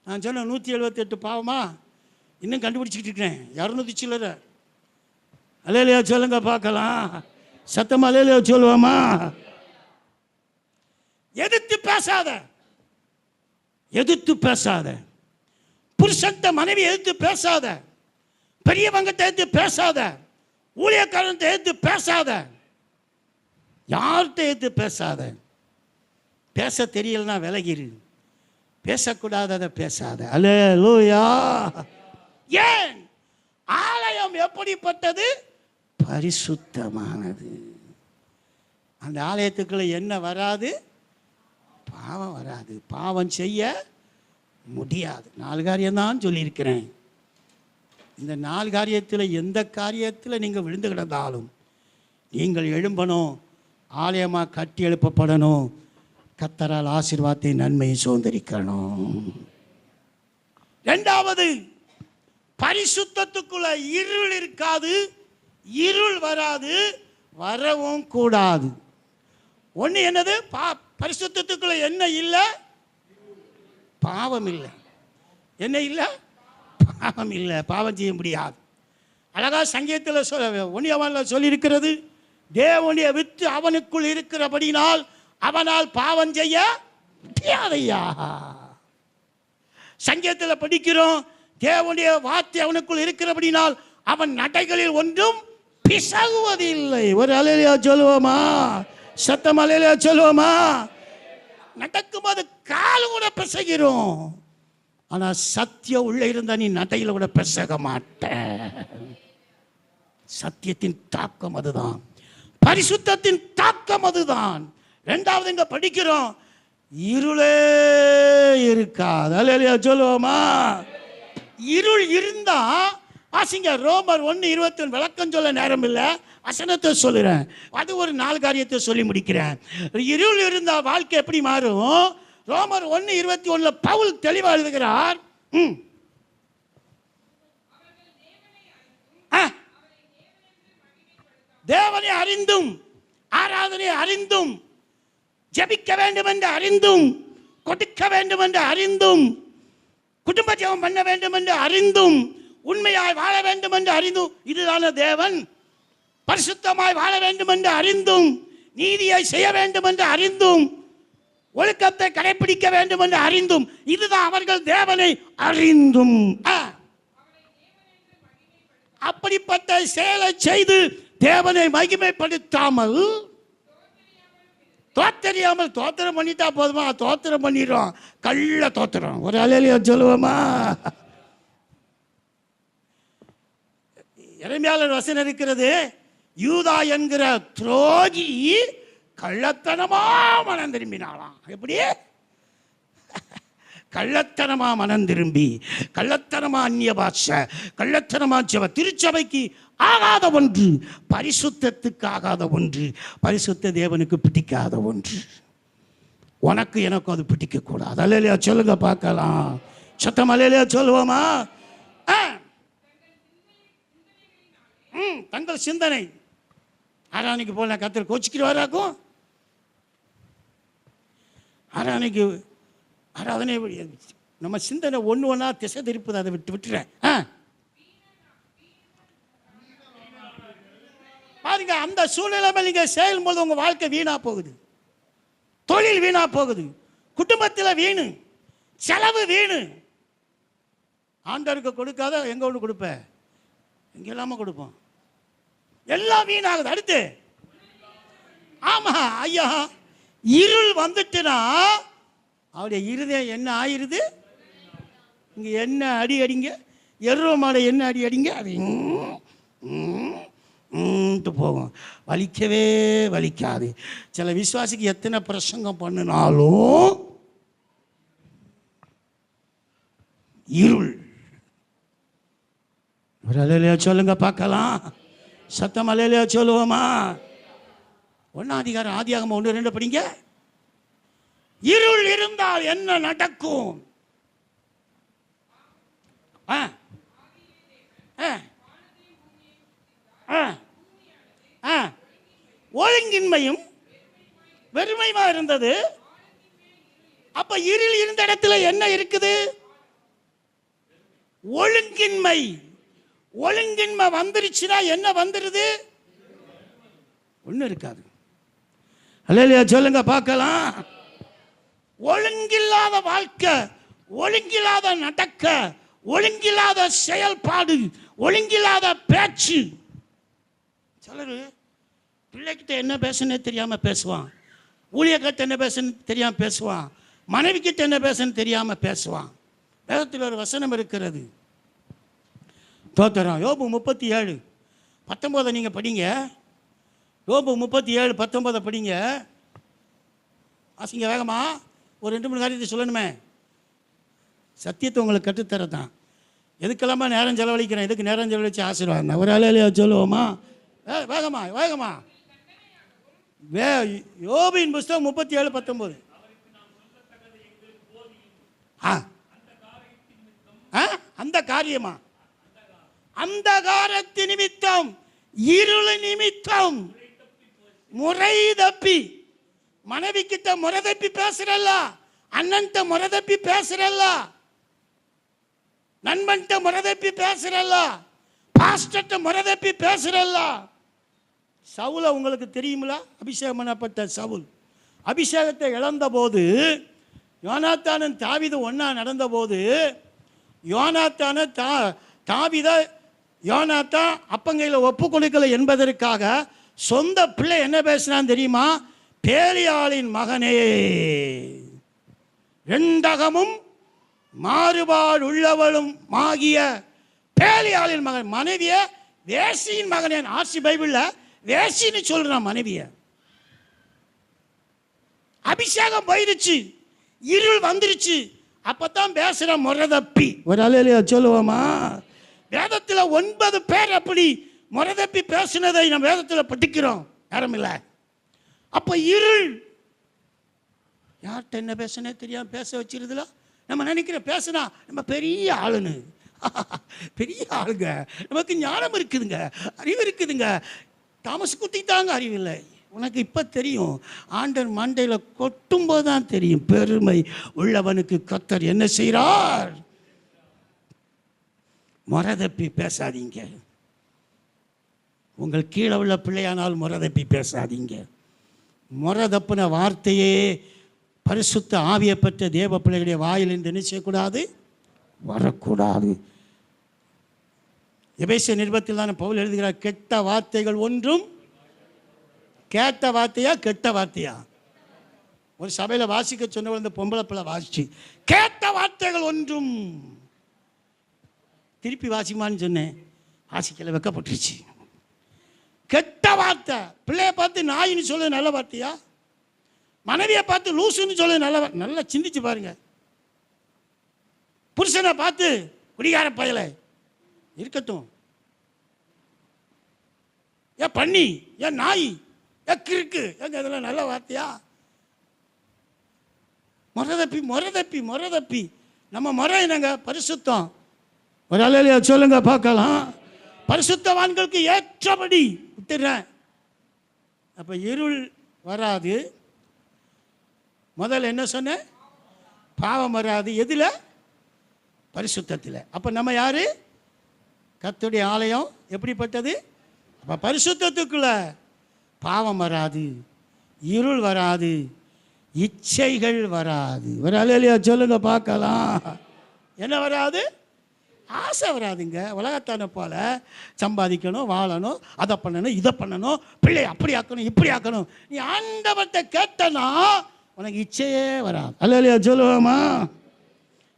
நான் சொன்ன 178 பாவமா? இன்னும் கண்டுபிடிச்சிக்கிட்டு இருக்கிறேன். 200 சில்லற. அல்லேலூயா சொல்லுங்க பார்க்கலாம். சத்தமா அல்லேலூயா சொல்லுவோமா? எதிர்த்து பேசாத, எதிர்த்து பேசாத. புருஷன்ட்ட மனைவி எதிர்த்து பேசாத, பெரியவங்கிட்ட எதிர்த்து பேசாத, ஊழியக்காரன் எதிர்த்து பேசாத, யார்கிட்ட எதிர்த்து பேசாத. பேச தெரியலன்னா விலகிரு, பேசக்கூடாததை பேசாத. அல்லேலூயா. ஏன்? ஆலயம் எப்படிப்பட்டது? பரிசுத்தமானது. அந்த ஆலயத்துக்குள்ள என்ன வராது? பாவம் வராது. பாவம் செய்ய முடியாது. 4 காரியம்தான் சொல்லியிருக்கிறேன். இந்த 4 காரியத்தில் எந்த காரியத்தில் நீங்கள் விழுந்து கிடந்தாலும் நீங்கள் எழும்பணும், ஆலயமாக கட்டி எழுப்பப்படணும், கர்த்தரால் ஆசீர்வாதத்தை நன்மையை சுதந்திரிக்கணும். 2வது, பரிசுத்தத்துக்குள்ள இருள் இருக்காது, இருள் வராது, வரவும் கூடாது. ஒன்று என்னது? பரிசுத்தத்துக்குள்ள என்ன இல்லை? பாவம் இல்லை. என்ன இல்லை? பாவம் இல்லை. பாவம் செய்ய முடியாது. அழகா சங்கீதத்தில் 1 சொல்லியிருக்கிறது, தேவனுடைய வித்து அவனுக்குள் இருக்கிறபடினால் அவனால் பாவம் செய்ய முடியாதையா. சங்கீதத்தில் படிக்கிறோம், தேவனுடைய வார்த்தை அவனுக்குள் இருக்கிறபடினால் அவன் நடைகளில் ஒன்றும் பிசகுவதில்லை. ஒரு அல்லேலூயா சொல்லுவோமா? சத்தம் அல்லேலூயா சொல்லுவோமா? நடக்கும்போது கால் கூட பிசகிறோம், ஆனா சத்தியம் உள்ள இருந்தா நீ நடையில கூட பிசக மாட்ட. சத்தியத்தின் தாக்கம் அதுதான், பரிசுத்தத்தின் தாக்கம் அதுதான். 2வது இங்க படிக்கிறோம், இருளே இருக்காது. அல்லேலூயா சொல்லுவோமா? இருள் இருந்தா வாசிங்க, ரோமர் 1:21 விளக்கம் சொல்ல நேரம் இல்லை, வசனத்தை சொல்லுறேன். அது ஒரு 4 காரியத்தை சொல்லி முடிக்கிறேன். இருள் இருந்தா வாழ்க்கை எப்படி மாறும்? ரோமர் 1:21 பவுல் தெளிவா எழுதுகிறார், தேவனை அறிந்தும் ஆராதனை அறிந்தும் ஜெபிக்க வேண்டும் என்று அறிந்தும் கொடுக்க வேண்டும் என்று அறிந்தும் குடும்ப ஜெபம் பண்ண வேண்டும் என்று அறிந்தும் உண்மையாய் வாழ வேண்டும் என்று அறிந்தும், இதுதான தேவன். பரிசுத்தமாய் வாழ வேண்டும் என்று அறிந்தும், நீதியை செய்ய வேண்டும் என்று அறிந்தும், ஒழுக்கத்தை கடைபிடிக்க வேண்டும் என்று அறிந்தும், இதுதான் அவர்கள் தேவனை அறிந்தும். அப்படிப்பட்ட செயலை செய்து தேவனை மகிமைப்படுத்தாமல் தோத்தறியாமல் தோத்திரம் பண்ணிட்டா போதுமா? தோத்திரம் பண்ணிடுறோம், கள்ள தோத்திரம். ஒரு அல்லேலூயா சொல்லுவோமா? எரேமியாவில் வசனம் இருக்கிறது, யூதா என்கிற துரோகி கள்ளத்தனமா மனம் திரும்பினாலாம். எப்படி? கள்ளத்தனமா மனம் திரும்பி, கள்ளத்தனமா அந்நிய பாஷை, கள்ளத்தனமா ஜெப, திருச்சபைக்கு ஆகாத ஒன்று, பரிசுத்தத்துக்கு ஆகாத ஒன்று, பரிசுத்த தேவனுக்கு பிடிக்காத ஒன்று. உனக்கு எனக்கு அது பிடிக்க கூடாது. அல்லேலூயா சொல்லுங்க பார்க்கலாம். சத்தம் அல்லேலூயா சொல்லுவோமா? தங்கள் சிந்தனை ஆராதனைக்கு போல கர்த்தர் கோச்சிக்கிறவாராக்கும். ஆராதனைக்கு ஆராதனை நம்ம சிந்தனை ஒன்று திசை திருப்புது, அதை விட்டுறேன். பாருங்க, அந்த சூழ்நிலை நீங்க செயல்போது உங்க வாழ்க்கை வீணா போகுது, தொழில் வீணா போகுது, குடும்பத்தில் வீணு, செலவு வீணு. ஆண்டவருக்கு கொடுக்காத எங்க ஒன்று கொடுப்ப, எங்க இல்லாம கொடுப்போம், எல்லாம் வீணாகுது. அடுத்து ஆமா ஐயா, இருள் வந்துட்டுனா அவருடைய இருதயம் என்ன ஆயிருது? இங்க என்ன அடி அடிங்க, எருவ மாடை என்ன அடி அடிங்க, அது போகும், வலிக்கவே வலிக்காது. சில விசுவாசிக்கு எத்தனை பிரசங்கம் பண்ணினாலும் இருள். ஒரு அல்லேலூயா சொல்லுங்க பார்க்கலாம். சத்தம் அல்லேலூயா சொல்லுவோமா? 1 அதிகாரம் ஆதியாகமம் 1:2 படிங்க. இருள் இருந்தால் என்ன நடக்கும்? ஒழுங்கின்மையும் வெறுமையுமா இருந்தது. அப்ப இருள் இருந்த இடத்துல என்ன இருக்குது? ஒழுங்கின்மை. ஒழுங்கின்மை வந்துருச்சுன்னா என்ன வந்துருது? ஒண்ணு இருக்காது. அல்லேலூயா சொல்லுங்க பார்க்கலாம். ஒழுங்கில்லாத வாழ்க்கை, ஒழுங்கில்லாத நடக்க, ஒழுங்கில்லாத செயல்பாடு, ஒழுங்கில்லாத பேச்சு. சிலர் பிள்ளைகிட்ட என்ன பேசுனே தெரியாம பேசுவான். ஊழியர்கிட்ட என்ன பேசணும்னு தெரியாமல் பேசுவான், மனைவிக்கிட்ட என்ன பேசணும்னு தெரியாமல் பேசுவான். வேதத்தில் ஒரு வசனம் இருக்கிறது, தோத்திரம், யோபு 37:19 நீங்கள் படிங்க. யோபு 37:19 படிங்க. ஆசிங்க வேகமா ஒரு 2-3 காரியத்தை சொல்லணுமே. சத்தியத்தை உங்களுக்கு கற்றுத்தரதான். எதுக்கெல்லாமா நேரம் செலவழிக்கிறேன், எதுக்கு நேரம் செலவழிச்சு ஆசீர்வாதம் ஒரு அலையிலையா சொல்லுவோமா? வேகமா வேகமா. யோபின் புஸ்தகம் 37:19. அந்த காரியமா? அந்த காரத்து நிமித்தம், இருள் நிமித்தம் முறை தப்பி, மனைவி கிட்ட முறை தப்பி பேசுறல்ல, அண்ணன்ட்ட முறை தப்பி பேசுறல்ல, நண்பன்ட்ட முறை தப்பி பேசுறல்ல, பாஸ்டர்ட்ட முறை தப்பி பேசுறல்ல. சவுல உங்களுக்கு தெரியுங்களா? அபிஷேகம் பண்ணப்பட்ட சவுல் அபிஷேகத்தை இழந்த போது, யோனாத்தானும் தாவீது ஒன்னா நடந்த போது, யோனாத்தான தாவீத யோனாத்தான் அப்பங்கையில் ஒப்பு கொடுக்கல என்பதற்காக சொந்த பிள்ளை என்ன பேசினான் தெரியுமா? பேலியாளின் மகனே, ரெண்டகமும் மாறுபாடு உள்ளவளும் ஆகிய பேலியாளின் மகன். மனைவிய வேசியின் மகனே. ஆசி பைபிள்ல வேசின்னு சொல்றான் மனைவிய. அபிஷேகம் போயிருச்சு, இருள் வந்துருச்சு, அப்பதான் பேசுற முறை தப்பி. ஒரு அலையிலையா சொல்லுவோமா? வேதத்தில் 9 பேர் அப்படி முறை தப்பி பேசினதை நம்ம வேதத்தில் படிக்கிறோம். நேரம் இல்லை. அப்ப இருள் யார்கிட்ட என்ன பேசுனே தெரியாம பேச வச்சிருதுல. நம்ம நினைக்கிற பேசுனா நம்ம பெரிய ஆளுன்னு. பெரிய ஆளுங்க, நமக்கு ஞானம் இருக்குதுங்க, அறிவு இருக்குதுங்க. தாமஸ் குத்திட்டாங்க, அறிவு இல்லை. உனக்கு இப்போ தெரியும், ஆண்டர் மண்டையில் கொட்டும் போது தான் தெரியும். பெருமை உள்ளவனுக்கு கர்த்தர் என்ன செய்கிறார். முறை தப்பி பேசாதீங்க. உங்கள் கீழே உள்ள பிள்ளையானால் முறை தப்பி பேசாதீங்க. முறை தப்புன வார்த்தையே பரிசுத்த ஆவியை பெற்ற தேவ பிள்ளைகளுடைய வாயிலிருந்து என்ன செய்யக்கூடாது, வரக்கூடாது. எபேசிய நிருபத்தில் தான் பவுல் எழுதுகிறார், கெட்ட வார்த்தைகள் ஒன்றும். கேட்ட வார்த்தையா கெட்ட வார்த்தையா? ஒரு சபையில் வாசிக்க சொன்ன இந்த பொம்பளை பிள்ளை வாசிச்சு, கேட்ட வார்த்தைகள் ஒன்றும். திருப்பி வாசிமான்னு சொன்னேன், வாசிக்கல, வெக்கப்பட்டுருச்சு. கெட்ட வார்த்தை. பிள்ளைய பார்த்து நாயின்னு சொல்லுது நல்ல வார்த்தையா? மனைவியை பார்த்து லூசுன்னு சொல்லுது நல்ல வார்த்தை? நல்லா சிந்திச்சு பாருங்க. புருஷனை பார்த்து குடிகார பயல இருக்கட்டும், ஏன் பண்ணி, ஏன் நாய், ஏன் கிறுக்கு, எங்க இதெல்லாம் நல்ல வார்த்தையா? முறை தப்பி முறை தப்பி முறை தப்பி. நம்ம முறை என்னங்க? பரிசுத்தம். ஒரு அலையிலையா சொல்லுங்க பார்க்கலாம். பரிசுத்தவான்களுக்கு ஏற்றபடி விட்டுறேன். அப்ப இருள் வராது. முதல்ல என்ன சொன்ன? பாவம் வராது. எதுல? பரிசுத்தத்தில். அப்ப நம்ம யாரு? கர்த்தருடைய ஆலயம். எப்படிப்பட்டது? அப்ப பரிசுத்தத்துக்குள்ள பாவம் வராது, இருள் வராது, இச்சைகள் வராது. ஒரு அலையிலையா சொல்லுங்க பார்க்கலாம். என்ன வராது? ஆசை வராதுங்க. உலகத்தான போல சம்பாதிக்கணும், வாழணும், அதை பண்ணணும், இதை பண்ணணும், பிள்ளை அப்படி ஆக்கணும், இப்படி ஆக்கணும். நீ ஆண்டவர்கிட்ட கேட்டனா உனக்கு இச்சையே வராது. அல்லையா சொல்லுவோமா?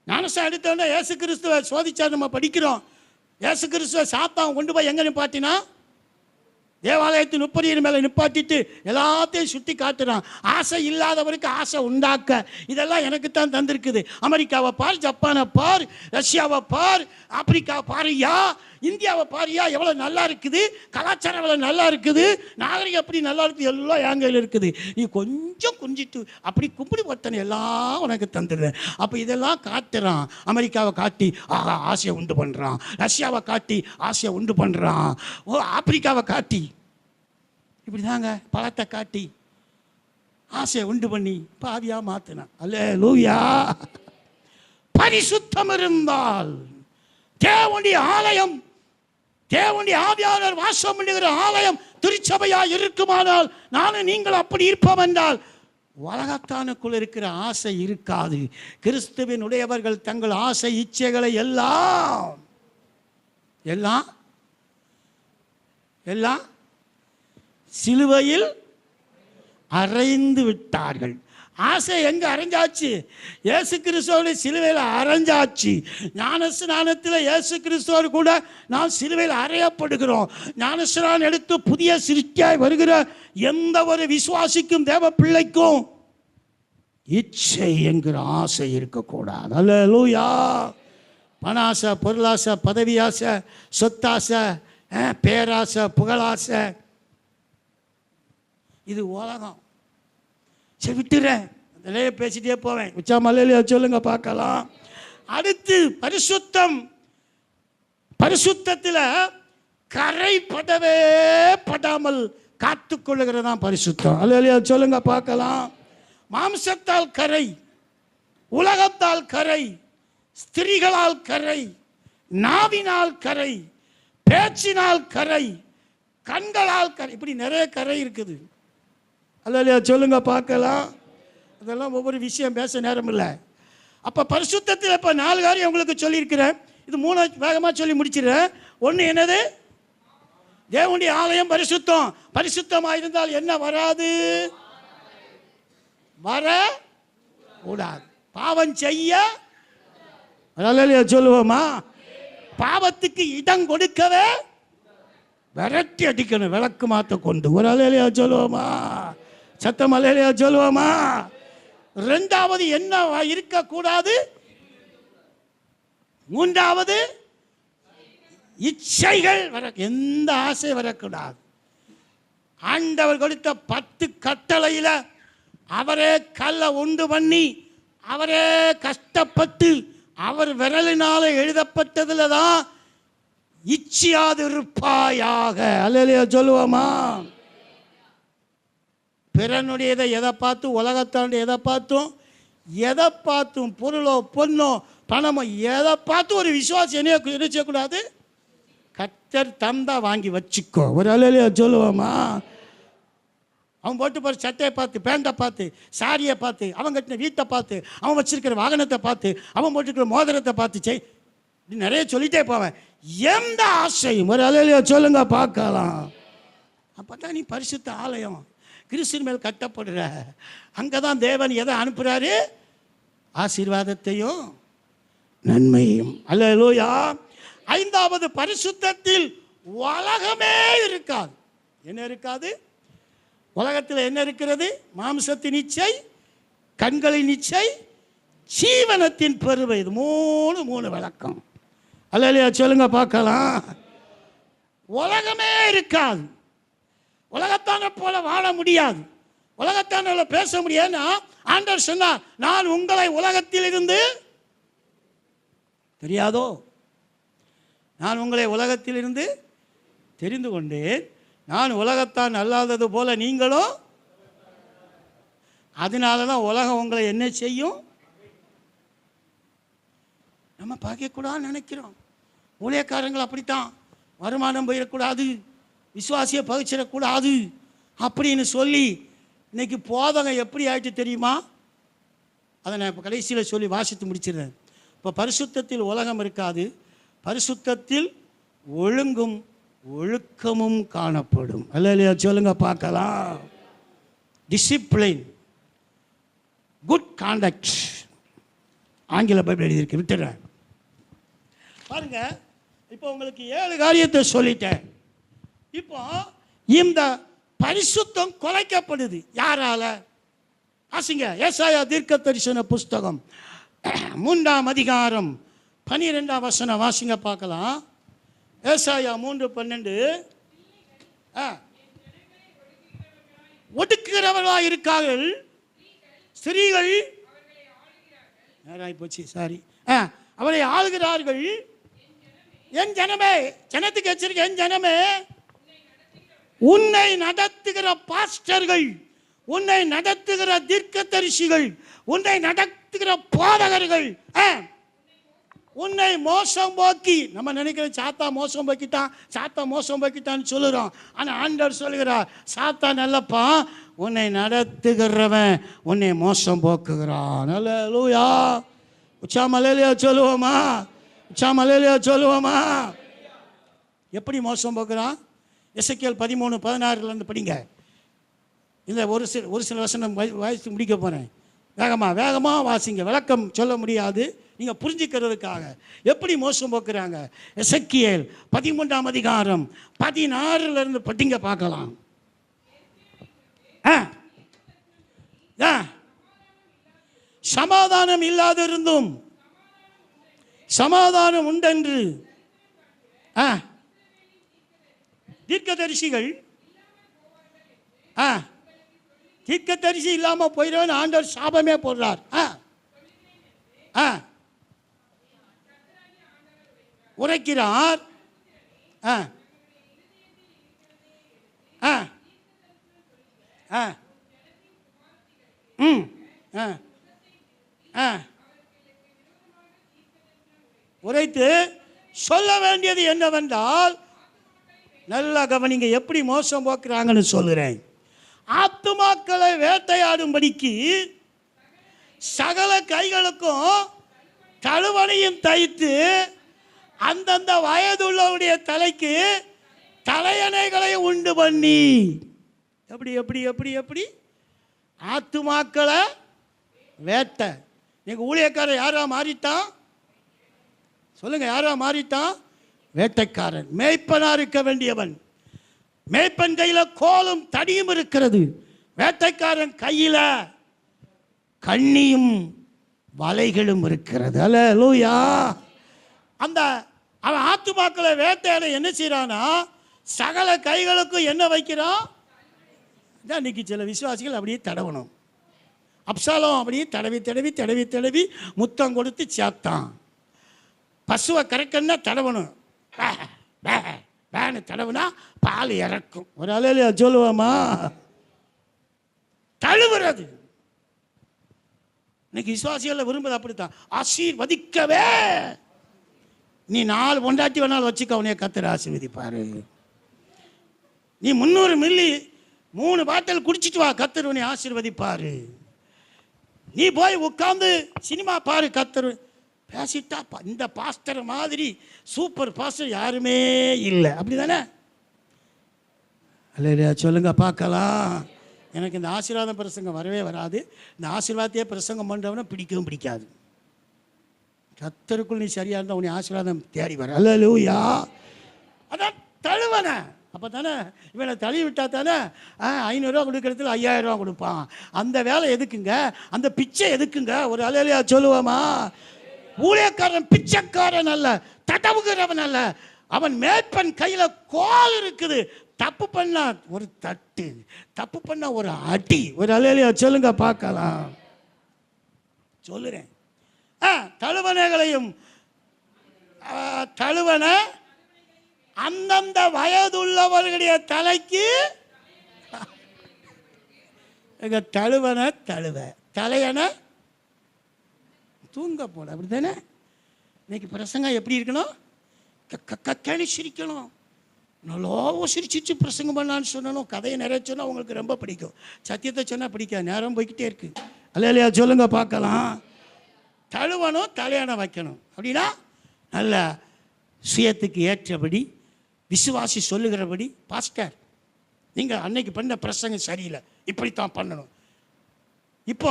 ஞானஸ்நானம் எடுத்தோன்னா இயேசு கிறிஸ்துவை சோதிச்சா நம்ம படிக்கிறோம். இயேசு கிறிஸ்துவை சாத்தான் கொண்டு போய் எங்கே நிப்பாட்டினா? தேவாலயத்தின் உப்பரியின் மேலே நிப்பாட்டிட்டு எல்லாத்தையும் சுட்டி காட்டுறான். ஆசை இல்லாதவருக்கு ஆசை உண்டாக்க. இதெல்லாம் எனக்கு தான் தந்திருக்குது. அமெரிக்காவை பார், ஜப்பானை பார், ரஷ்யாவை பார், ஆப்பிரிக்காவை பாருயா, இந்தியாவை பாரியா, எவ்வளோ நல்லா இருக்குது, கலாச்சாரம் எவ்வளோ நல்லா இருக்குது, நாகரிகம் எப்படி நல்லா இருக்குது, எல்லாம் என் கையில் இருக்குது. நீ கொஞ்சம் குஞ்சிட்டு அப்படி கும்பிடி பத்தனை எல்லாம் உனக்கு தந்துடுறேன். அப்போ இதெல்லாம் காட்டுறான். அமெரிக்காவை காட்டி ஆசையை உண்டு பண்ணுறான், ரஷ்யாவை காட்டி ஆசையை உண்டு பண்ணுறான், ஆப்பிரிக்காவை காட்டி இப்படி தாங்க பழத்தை காட்டி ஆசையை உண்டு பண்ணி பாதியா மாத்தினான். அல்லேலூயா. பரிசுத்தம் இருந்தால், தேவனுடைய ஆலயம், தேவனுடைய ஆவியானவர் வாசம் பண்ணுகிற ஆலயம் திருச்சபையா இருக்குமானால், நானும் நீங்கள் அப்படி இருப்போம் என்றால் உலகத்தானுக்குள் இருக்கிற ஆசை இருக்காது. கிறிஸ்துவின் உடையவர்கள் தங்கள் ஆசை இச்சைகளை எல்லாம் எல்லாம் எல்லாம் சிலுவையில் அறைந்து விட்டார்கள். ஆசை எங்க அரைஞ்சாச்சு? இயேசு கிறிஸ்துவோட சிலுவையில் அரைஞ்சாச்சு. ஞானஸ்நானத்தில் இயேசு கிறிஸ்துவோடு கூட நாம் சிலுவையில் அறையப்படுகிறோம். ஞானஸ்நானம் எடுத்து புதிய சிருஷ்டியாய் வருகிற எந்த ஒரு விசுவாசிக்கும் தேவ பிள்ளைக்கும் இச்சை என்கிற ஆசை இருக்கக்கூடாது. அல்லேலூயா. பணாசை, பொருளாசை, பதவி ஆசை, சொத்தாசை, பேராசை, புகழாசை, இது உலகம். சரி, விட்டுறேன். அதிலே பேசிட்டே போவேன். உச்சா மலையில சொல்லுங்க பார்க்கலாம். அடுத்து பரிசுத்தம். பரிசுத்தத்தில் கரைப்படவே படாமல் காத்துக்கொள்ளுகிறதான் பரிசுத்தம். அல்லேலூயா சொல்லுங்க பார்க்கலாம். மாம்சத்தால் கரை, உலகத்தால் கரை, ஸ்திரீகளால் கரை, நாவினால் கரை, பேச்சினால் கரை, கண்களால் கரை, இப்படி நிறைய கரை இருக்குது. அல்லேலூயா சொல்லுங்க பார்க்கலாம். அதெல்லாம் ஒவ்வொரு விஷயம் பேச நேரம் இல்லை. அப்போ பரிசுத்தத்தில் இப்போ 4 காரியம் உங்களுக்கு சொல்லியிருக்கிறேன். இது 3 வேகமாக சொல்லி முடிச்சிடுறேன். ஒன்று என்னது? தேவனுடைய ஆலயம் பரிசுத்தம். பரிசுத்தமாக இருந்தால் என்ன வராது? வர கூடாது. பாவம் செய்ய சொல்லுவோமா? பாவத்துக்கு இடம் கொடுக்கவே விரட்டி அடிக்கணும், விளக்கு மாத்த கொண்டு. ஒரு அலையிலையா சொல்லுவோமா? சத்தம் அலையிலையா சொல்லுவோமா? 2வது என்ன இருக்கக்கூடாது? 3வது இச்சைகள் வர, எந்த ஆசை வரக்கூடாது. ஆண்டவர் கொடுத்த 10 கட்டளையில் அவரே கல்லை உண்டு பண்ணி, அவரே கஷ்டப்பட்டு, அவர் விரலினால எழுதப்பட்டதில் தான் இச்சியாதிருப்பாயாக. அல்லேலூயா சொல்லுவோமா? பிறனுடையதை எதை பார்த்தும், உலகத்தாண்டு எதை பார்த்தும், பொருளோ பொண்ணோ பணமோ எதை பார்த்து ஒரு விசுவாசி என்ன செய்யக்கூடாது? கர்த்தர் தந்தா வாங்கி வச்சுக்கோ. ஒரு அல்லேலூயா சொல்லுவோமா? அவன் போட்டு போகிற சட்டையை பார்த்து, பேண்டை பார்த்து, சாரியை பார்த்து, அவன் கட்டின வீட்டை பார்த்து, அவன் வச்சிருக்கிற வாகனத்தை பார்த்து, அவன் போட்டுருக்கிற மோதிரத்தை பார்த்து நிறைய சொல்லிட்டே போவேன். எந்த ஆசையும் ஒரு அல்லேலூயா சொல்லுங்க பார்க்கலாம். அப்போ தான் நீ பரிசுத்த ஆலயம் கிறிஸ்துவின் மேல் கட்டப்படுற. அங்கே தான் தேவன் எதை அனுப்புகிறாரு? ஆசீர்வாதத்தையும் நன்மையும். அல்லேலூயா. 5வது பரிசுத்தத்தில் உலகமே இருக்காது. என்ன இருக்காது? உலகத்தில் என்ன இருக்கிறது? மாம்சத்தின் இச்சை, கண்களின் இச்சை, ஜீவனத்தின் பெருமை. இது 3 விளக்கம். அல்லேலூயா சொல்லுங்க பார்க்கலாம். உலகமே இருக்காது. உலகத்தான போல வாழ முடியாது, உலகத்தான பேச முடியாது. ஆண்டவர் சொன்னார், நான் உங்களை உலகத்தில் இருந்து தெரியாதோ, நான் உங்களை உலகத்தில் இருந்து தெரிந்து கொண்டேன். நான் உலகத்தான் அல்லாதது போல நீங்களும். அதனால தான் உலகம் உங்களை என்ன செய்யும்? நம்ம பார்க்கக்கூடாதுன்னு நினைக்கிறோம். ஊழியக்காரங்கள் அப்படித்தான், வருமானம் போயிடக்கூடாது, விசுவாசியை பகிச்சிடக்கூடாது அப்படின்னு சொல்லி இன்னைக்கு போதகம் எப்படி ஆயிட்டு தெரியுமா? அதை நான் இப்போ கடைசியில் சொல்லி வாசித்து முடிச்சிடுறேன். இப்போ பரிசுத்தத்தில் உலகம் இருக்காது, பரிசுத்தத்தில் ஒழுங்கும் ஒழுக்கமும் காணப்படும். அல்லேலூயா சொல்லுங்க பார்க்கலாம். டிசிப்ளின், குட் காண்டக்ட், ஆங்கில பைபிள் எழுதியிருக்கு, விட்டுறேன். பாருங்க, இப்போ உங்களுக்கு 7 காரியத்தை சொல்லிட்டேன். இப்போ இந்த பரிசுத்தம் குலைக்கப்படுது. யாரால? வாசிங்க, ஏசாயா தீர்க்கதரிசன புஸ்தகம் 3ஆம் அதிகாரம் 12ஆம் வசனம் வாசிங்க பார்க்கலாம். ஏசாயா 3:12. ஒடுக்குகிறவர்களாக இருக்கார்கள் ஸ்திரீகள். நேராகி போச்சு, சாரி. அவரை ஆளுகிறார்கள். என் ஜனமே, ஜனத்துக்கு எச்சரிக்கை, என் ஜனமே, உன்னை நடத்துகிற பாஸ்டர்கள், உன்னை நடத்துகிற தீர்க்கதரிசிகள், உன்னை நடத்துகிற போதகர்கள் உன்னை மோசம் போக்கி, நம்ம நினைக்கிற சாத்தா மோசம் போக்கிட்டான், சாத்தா மோசம் போக்கிட்டான்னு சொல்லுறோம். ஆனால் ஆண்டவர் சொல்லுகிறார், சாத்தா நல்லப்பா, உன்னை நடத்துகிறவன் உன்னை மோசம் போக்குகிறான். அல்லேலூயா. உச்சாமலேலியா சொல்லுவோமா? உச்சாமலேலியா சொல்லுவோமா? எப்படி மோசம் போக்குறான்? எசேக்கியேல் 13:16 படிங்க. இந்த ஒரு சில வசனம் வாசித்து முடிக்க போகிறேன். வேகமாக வாசிங்க. விளக்கம் சொல்ல முடியாது, நீங்கள் புரிஞ்சுக்கிறதுக்காக. எப்படி மோசம் போக்குறாங்க? எசேக்கியேல் 13ஆம் அதிகாரம் 16 படிங்க பார்க்கலாம். சமாதானம் இல்லாதிருந்தும் சமாதானம் உண்டென்று தீர்க்கதரிசிகள் தீர்க்கதரிசி இல்லாமல் போயிடுவேன் ஆண்டவர் சாபமே போடுறார். உரைக்கிறார். உரைத்து சொல்ல வேண்டியது என்னவென்றால், நல்லா கவனிங்க, எப்படி மோசம் போக்குறாங்கன்னு சொல்கிறேன். ஆத்துமாக்களை வேட்டையாடும்படிக்கு சகல கைகளுக்கும் தழுவனையும் தைத்து அந்தந்த வயதுள்ளவருடைய தலைக்கு தலையணைகளை உண்டு பண்ணி. எப்படி எப்படி எப்படி எப்படி ஆத்துமாக்களை வேட்டை. எங்கள் ஊழியக்காரன் யாரா மாறிட்டான் சொல்லுங்க, யாரா மாறிட்டான்? வேட்டைக்காரன். மேய்ப்பனா இருக்க வேண்டியவன். மேய்ப்பன் கையில கோலும் தடியும் இருக்கிறது, வேட்டைக்காரன் கையில கண்ணியும் வலைகளும் இருக்கிறது. அல்லேலூயா. அந்த அவன் ஆத்துமாக்களை வேட்டையாட என்ன செய்யறானா, சகல கைகளுக்கும் என்ன வைக்கிறான்? இன்னைக்கு சில விசுவாசிகள் அப்படியே தடவணும். அப்சாலம் அப்படியே தடவி தடவி தடவி தடவி முத்தம் கொடுத்து சேர்த்தான். பசுவை கறக்கன்னா தடவணும், வேணு தடவுனா பால் இறக்கும். ஒரு அலையில சொல்லுவாமா? தழுவுறது. இன்னைக்கு விசுவாசிகள் விரும்புறது அப்படித்தான். ஆசீர்வதிக்கவே. நீ 4 பொண்டாட்டி வேணாலும் வச்சுக்க, உனைய கர்த்தர் ஆசீர்வதிப்பாரு. நீ 300 மில்லி 3 பாட்டில் குடிச்சிட்டு வா, கர்த்தர் உன்னை ஆசீர்வதிப்பாரு. நீ போய் உட்கார்ந்து சினிமா பாரு, கர்த்தர் பேசிட்டா. இந்த பாஸ்டர் மாதிரி சூப்பர் பாஸ்டர் யாருமே இல்லை, அப்படிதானே? அல்லேலூயா சொல்லுங்க பார்க்கலாம். எனக்கு இந்த ஆசீர்வாதம் பிரசங்கம் வரவே வராது. இந்த ஆசீர்வாதத்தையே பிரசங்கம் பண்ணுறவனை பிடிக்கவும் பிடிக்காது. கர்த்தருக்குள் நீ சரியாக இருந்தால் உன்னை ஆசீர்வாதம் தேடி வர. அல்லேலூயா. அதான் தழுவன. அப்போ தானே இவனை தள்ளி விட்டா தானே 500 ரூபா கொடுக்கறதுல 5000 ரூபா கொடுப்பான். அந்த வேலை எதுக்குங்க? அந்த பிச்சை எதுக்குங்க? ஒரு அல்லேலூயா சொல்லுவாமா? ஊழியக்காரன் பிச்சைக்காரன் அல்ல, தடவுகிறவன் அல்ல. அவன் மேற்பன் கையில கோல் இருக்குது. தப்பு பண்ணா ஒரு தட்டு, தப்பு பண்ணா ஒரு அடி. ஒரு அல்லேலூயா சொல்லுங்க பார்க்கலாம். சொல்லுறேன். தழுவனைகளையும் தழுவன அந்தந்த வயதுள்ளவர்களுடைய தலைக்கு தழுவன தழுவ தலையன தூங்க போல. அப்படி தானே இன்னைக்கு பிரசங்கம் எப்படி இருக்கணும்? கக்கணி சிரிக்கணும். நல்லாவும் சிரிச்சிச்சு பிரசங்கம் பண்ணான்னு சொன்னணும். கதையை நிறைய சொன்னால் உங்களுக்கு ரொம்ப பிடிக்கும். சத்தியத்தை சொன்னால் பிடிக்காது. நேரம் போய்கிட்டே இருக்கு. அல்லேலூயா சொல்லுங்க பார்க்கலாம். தழுவணும், தலையணை வைக்கணும். அப்படின்னா நல்ல சுயத்துக்கு ஏற்றபடி விசுவாசி சொல்லுகிறபடி, பாஸ்டர் நீங்கள் அன்னைக்கு பண்ண பிரசங்கம் சரியில்லை, இப்படித்தான் பண்ணணும். இப்போ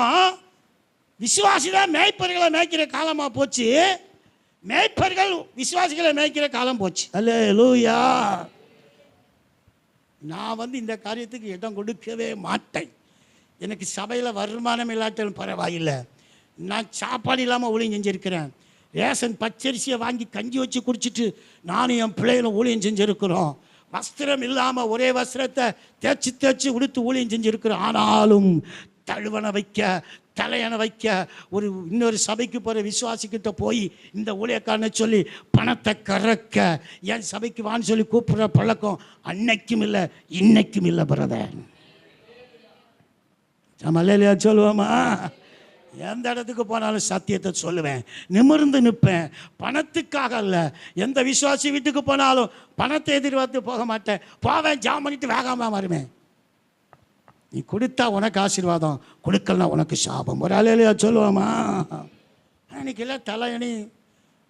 விசுவாசி தான் மேய்ப்பர்களை மேய்க்கிற காலமாக போச்சு. மேய்ப்பர்கள் விசுவாசிகளை மேய்க்கிற காலம் போச்சு. அல்லேலூயா. நான் இந்த காரியத்துக்கு இடம் கொடுக்கவே மாட்டேன். எனக்கு சபையில் வருமானம் இல்லாட்டாலும் பரவாயில்லை. நான் சாப்பாடு இல்லாமல் ஊழியம் செஞ்சுருக்கிறேன். ரேஷன் பச்சரிசியை வாங்கி கஞ்சி வச்சு குடிச்சிட்டு நானும் என் பிள்ளைகளும் ஊழியம் செஞ்சுருக்கிறோம். வஸ்திரம் இல்லாமல் ஒரே வஸ்திரத்தை தேய்ச்சி தேய்ச்சி உடுத்து ஊழியம் செஞ்சுருக்கிறோம். ஆனாலும் தழுவனை வைக்க, தலையணை வைக்க, ஒரு இன்னொரு சபைக்கு போகிற விசுவாசிக்கிட்ட போய் இந்த ஊழியக்காரனை சொல்லி பணத்தை கறக்க, என் சபைக்கு வான்னு சொல்லி கூப்பிடுற பழக்கம் அன்னைக்கும் இல்லை, இன்னைக்கும் இல்லை பிரதர். அல்லேலூயா சொல்லுவோமா? எந்த இடத்துக்கு போனாலும் சத்தியத்தை சொல்லுவேன், நிமிர்ந்து நிற்பேன். பணத்துக்காக அல்ல. எந்த விசுவாசி வீட்டுக்கு போனாலும் பணத்தை எதிர்பார்த்து போக மாட்டேன். போவேன், ஜாம் பண்ணிட்டு வேகாம வருவேன். நீ கொடுத்தா உனக்கு ஆசீர்வாதம், கொடுக்கலனா உனக்கு சாபம். ஒரு அல்லேலூயா சொல்லுவோமா? இன்னைக்கு எல்லாம் தலையணி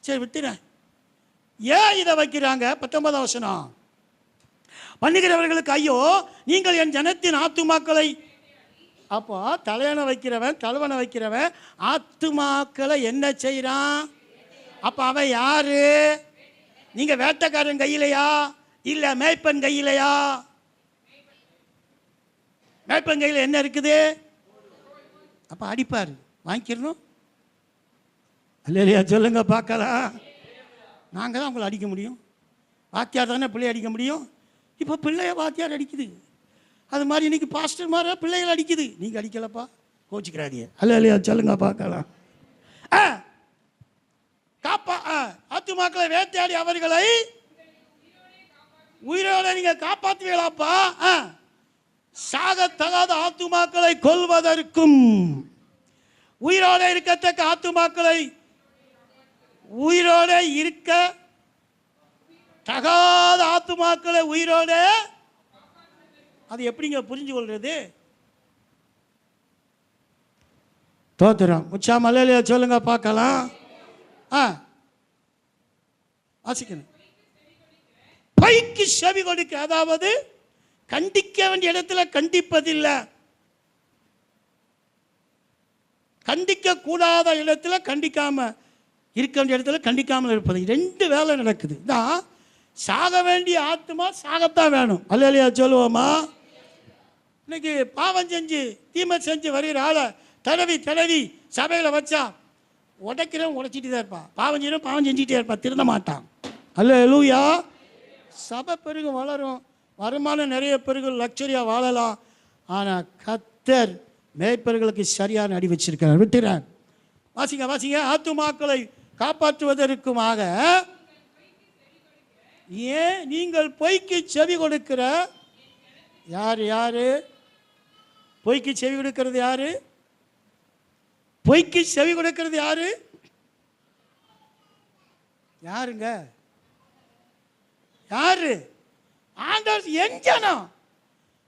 சரி விட்டுறேன். ஏன் இதை வைக்கிறாங்க? 19ஆம் வசனம். பண்ணுகிறவர்களுக்கு ஐயோ, நீங்கள் என் ஜனத்தின் ஆத்துமாக்களை அப்போ தலையணை வைக்கிறவன் தழுவனை வைக்கிறவன் ஆத்துமாக்களை என்ன செய்கிறான்? அப்போ அவன் யாரு? நீங்கள் வேட்டைக்காரன் கையிலையா இல்லை மேய்ப்பன் கையிலையா? மேய்ப்பன் கையில் என்ன இருக்குது? அப்போ அடிப்பார், வாங்கிக்கிறணும் இல்லையா? சொல்லுங்க பார்க்கலாம். நாங்கள் தான் உங்களை அடிக்க முடியும், வாத்தியார் தானே பிள்ளைய அடிக்க முடியும். இப்போ பிள்ளைய வாத்தியார் அடிக்குது, அது மாதிரி இன்னைக்கு பாஸ்டர் மாற பிள்ளைகள் அடிக்குது. நீங்கள் அடிக்கலப்பா, கோச்சிக்கிறாதிய இல்லையா? சொல்லுங்க பார்க்கலாம். ஆத்துமாக்களை வேட்டையாடி அவர்களை உயிரோட நீங்க காப்பாற்றுவீங்களாப்பா? சாகத்தகாத ஆத்துமாக்களை கொல்வதற்கும் உயிரோட இருக்கத்தக்க ஆத்துமாக்களை உயிரோட இருக்க தகாத ஆத்துமாக்களை உயிரோட, அது எப்படிங்க புரிஞ்சு கொள்றது? தோத்துறோம். உச்சாம அல்லேலூயா சொல்லுங்க பார்க்கலாம். வாசிக்கணும். பொய்க்கு செவி கொடுக்க, அதாவது கண்டிக்க வேண்டிய இடத்துல கண்டிப்பதில்லை, கண்டிக்க கூடாத இடத்துல கண்டிக்காம இருக்க வேண்டிய இடத்துல கண்டிக்காமல் இருப்பது. ரெண்டு வேலை நடக்குது. தான் சாக வேண்டிய ஆத்மா சாகத்தான் வேணும். அல்லேலூயா சொல்லுவோமா? இன்னைக்கு பாவம் செஞ்சு தீமை செஞ்சு வருகிற ஆளை தடவி தடவி சபையில் வச்சா உடைக்கிறவன் உடைச்சிட்டு தான் இருப்பான், பாவம் செய்யணும் பாவம் செஞ்சுட்டே இருப்பான், திருந்த மாட்டான். அல்லேலூயா. சபை பெருகும், வளரும், வருமானம் நிறைய பெருகும், லக்ஸரியாக வாழலாம். ஆனால் கர்த்தர் மேய்ப்பர்களுக்கு சரியான அடி வச்சிருக்கிறார். விட்டுறார். வாசிங்க வாசிங்க. ஆத்துமாக்களை காப்பாற்றுவதற்குமாக ஏன் நீங்கள் பொய்க்கு செவி கொடுக்கிற? யாரு யாரு பொய்க்கு செவி கொடுக்கிறது? யாரு பொய்க்கு செவி கொடுக்கிறது? யாரு யாருங்க? யாரு? ஆண்டவர். என் ஜனம்.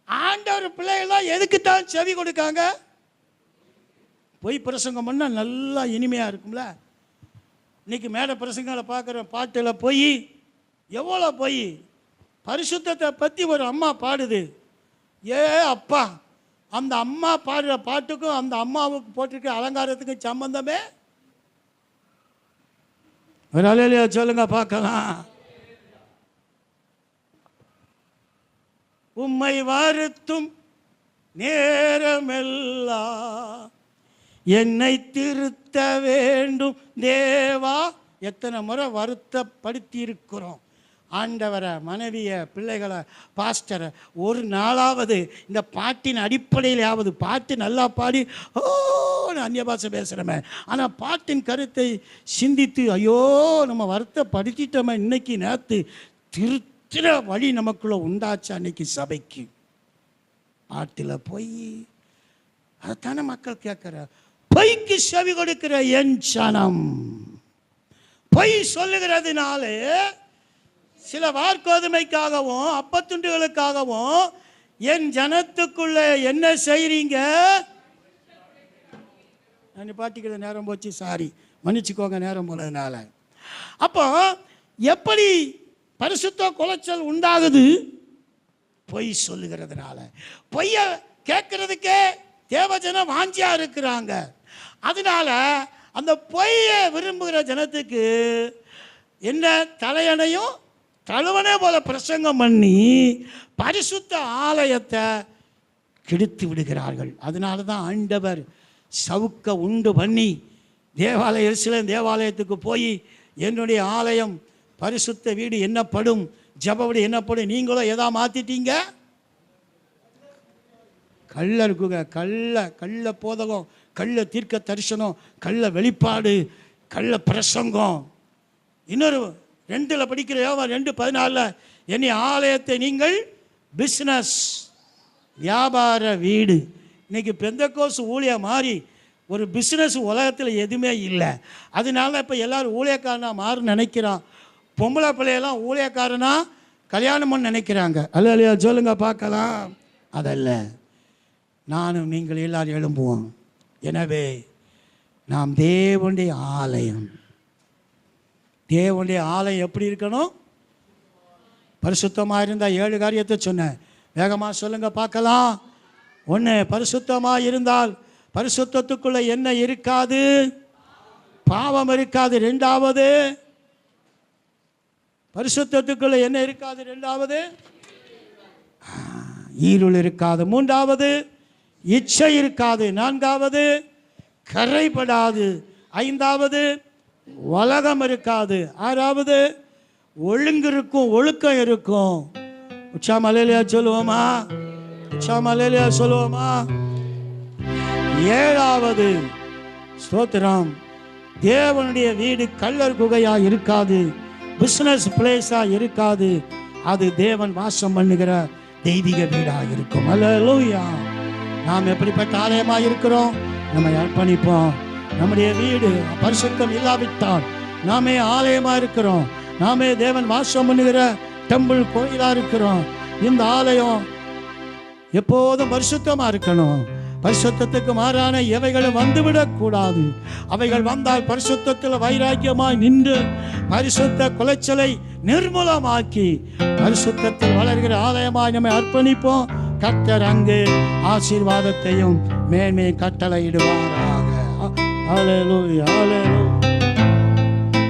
ஆண்டவர் பிள்ளைகள்லாம் எதுக்குத்தான் செவி கொடுக்காங்க? பொய் பிரசங்கம் பண்ணால் நல்லா இனிமையாக இருக்கும்ல. இன்னைக்கு மேடை பிரசங்களை பார்க்குற பாட்டில் பொய் எவ்வளோ பொய். பரிசுத்தத்தை பற்றி ஒரு அம்மா பாடுது. ஏ அப்பா, அந்த அம்மா பாடுற பாட்டுக்கும் அந்த அம்மாவுக்கு போட்டிருக்க அலங்காரத்துக்கும் சம்பந்தமே? ஒரு அலையில சொல்லுங்க பார்க்கலாம். உம்மை வருத்தும் நேரமெல்லாம் என்னை திருத்த வேண்டும் தேவா. எத்தனை முறை வருத்தப்படுத்தி இருக்கிறோம் ஆண்டவரை, மனைவியை, பிள்ளைகளை, பாஸ்டரை. ஒரு நாளாவது இந்த பாட்டின் அடிப்படையிலாவது, பாட்டு நல்லா பாடி ஓன்னு அந்நிய பாஷை பேசுகிறோமே, ஆனால் பாட்டின் கருத்தை சிந்தித்து ஐயோ நம்ம வருத்தப்படுத்திட்டோமே, இன்னைக்கு நேற்று திருத்திர வழி நமக்குள்ளே உண்டாச்சு. அன்னைக்கு சபைக்கு பாட்டில் போய் அதைத்தானே மக்கள் கேட்குற. பொய்க்கு செவி கொடுக்கிற என் சனம். பொய் சொல்லுகிறதுனாலே சில வார்கோதுமைக்காகவும் அப்பத்துண்டுகளுக்காகவும் என் ஜனத்துக்குள்ள என்ன செய்றீங்க? நான் பாட்டிக்கிற நேரம் போச்சு, சாரி, மன்னிச்சுக்கோங்க நேரம் போனதுனால. அப்போ எப்படி பரிசுத்த குலைச்சல் உண்டாகுது? பொய் சொல்லுகிறதுனால. பொய்ய கேட்கறதுக்கே தேவஜனம் வாஞ்சியா இருக்கிறாங்க. அதனால அந்த பொய்யை விரும்புகிற ஜனத்துக்கு என்ன தலையணையும் தழுவனே போல பிரசங்கம் பண்ணி பரிசுத்த ஆலயத்தை கெடுத்து விடுகிறார்கள். அதனால தான் ஆண்டவர் சவுக்க உண்டு பண்ணி எருசலேம் தேவாலயத்துக்கு போய் என்னுடைய ஆலயம் பரிசுத்த வீடு என்னப்படும், ஜபவீடு என்னப்படும், நீங்களும் எதா மாற்றிட்டீங்க? கள்ள இருக்குங்க, கள்ள போதகம், கள்ள தீர்க்க தரிசனம், கள்ள வெளிப்பாடு, கள்ள பிரசங்கம். இன்னொரு 2 படிக்கிற யோவான் 2:14 என்னை ஆலயத்தை நீங்கள் பிஸ்னஸ் வியாபார வீடு. இன்னைக்கு பெந்தகோஸ் ஊழியம் மாறி ஒரு பிஸ்னஸ் உலகத்தில் எதுவுமே இல்லை. அதனால இப்போ எல்லாரும் ஊழியக்காரனா மாறு நினைக்கிறான். பொம்பளை பிள்ளையெல்லாம் ஊழியக்காரனா கல்யாணம் பண்ண நினைக்கிறாங்க. அல்ல சொல்லுங்க பார்க்கலாம். அதல்ல, நானும் நீங்கள் எல்லாரும் எழும்புவோம். எனவே நாம் தேவனுடைய ஆலயம். தேவனுடைய ஆலயம் எப்படி இருக்கணும்? பரிசுத்தமாக இருந்தால் 7 காரியத்தை சொன்னேன். வேகமாக சொல்லுங்க பார்க்கலாம். ஒன்று, பரிசுத்தமாக இருந்தால் பரிசுத்தத்துக்குள்ளே என்ன இருக்காது? பாவம் இருக்காது. ரெண்டாவது, பரிசுத்தத்துக்குள்ளே என்ன இருக்காது? ரெண்டாவது, ஈருள் இருக்காது. மூன்றாவது, இச்சை இருக்காது. நான்காவது, கரைபடாது. ஐந்தாவது, உலகம் இருக்காது. ஆறாவது, ஒழுங்கு இருக்கும், ஒழுக்கம் இருக்கும். உச்சாமலையிலையா சொல்லுவோமா? உச்சாமலையிலையா சொல்லுவோமா? ஏழாவது, ஸ்தோத்திரம், தேவனுடைய வீடு கள்ளர் குகையா இருக்காது, பிசினஸ் பிளேஸா இருக்காது. அது தேவன் வாசம் பண்ணுகிற தெய்வீக வீடா இருக்கும். அல்லேலூயா. நாம் எப்படிப்பட்ட ஆலயமா இருக்கிறோம்? நம்ம அர்ப்பணிப்போம். நம்முடைய வீடு பரிசுத்தம் இல்லாவிட்டால் நாமே ஆலயமா இருக்கிறோம். நாமே தேவன் வாசம் பண்ணுகிற டெம்பிள், கோயிலா இருக்கிறோம். இந்த ஆலயம் எப்போதும் பரிசுத்தமா இருக்கணும். பரிசுத்தத்துக்கு மாறான எவைகளும் வந்துவிடக்கூடாது. அவைகள் வந்தால் பரிசுத்தத்தில் வைராக்கியமாய் நின்று பரிசுத்த குலைச்சலை நிர்மூலமாக்கி பரிசுத்தத்தில் வளர்கிற ஆலயமாய் நம்மை அர்ப்பணிப்போம். கர்த்தர் அங்கு ஆசீர்வாதத்தையும் மேன்மையை கட்டளையிடுவாராக. ஹல்லேலூயா, ஹல்லேலூயா.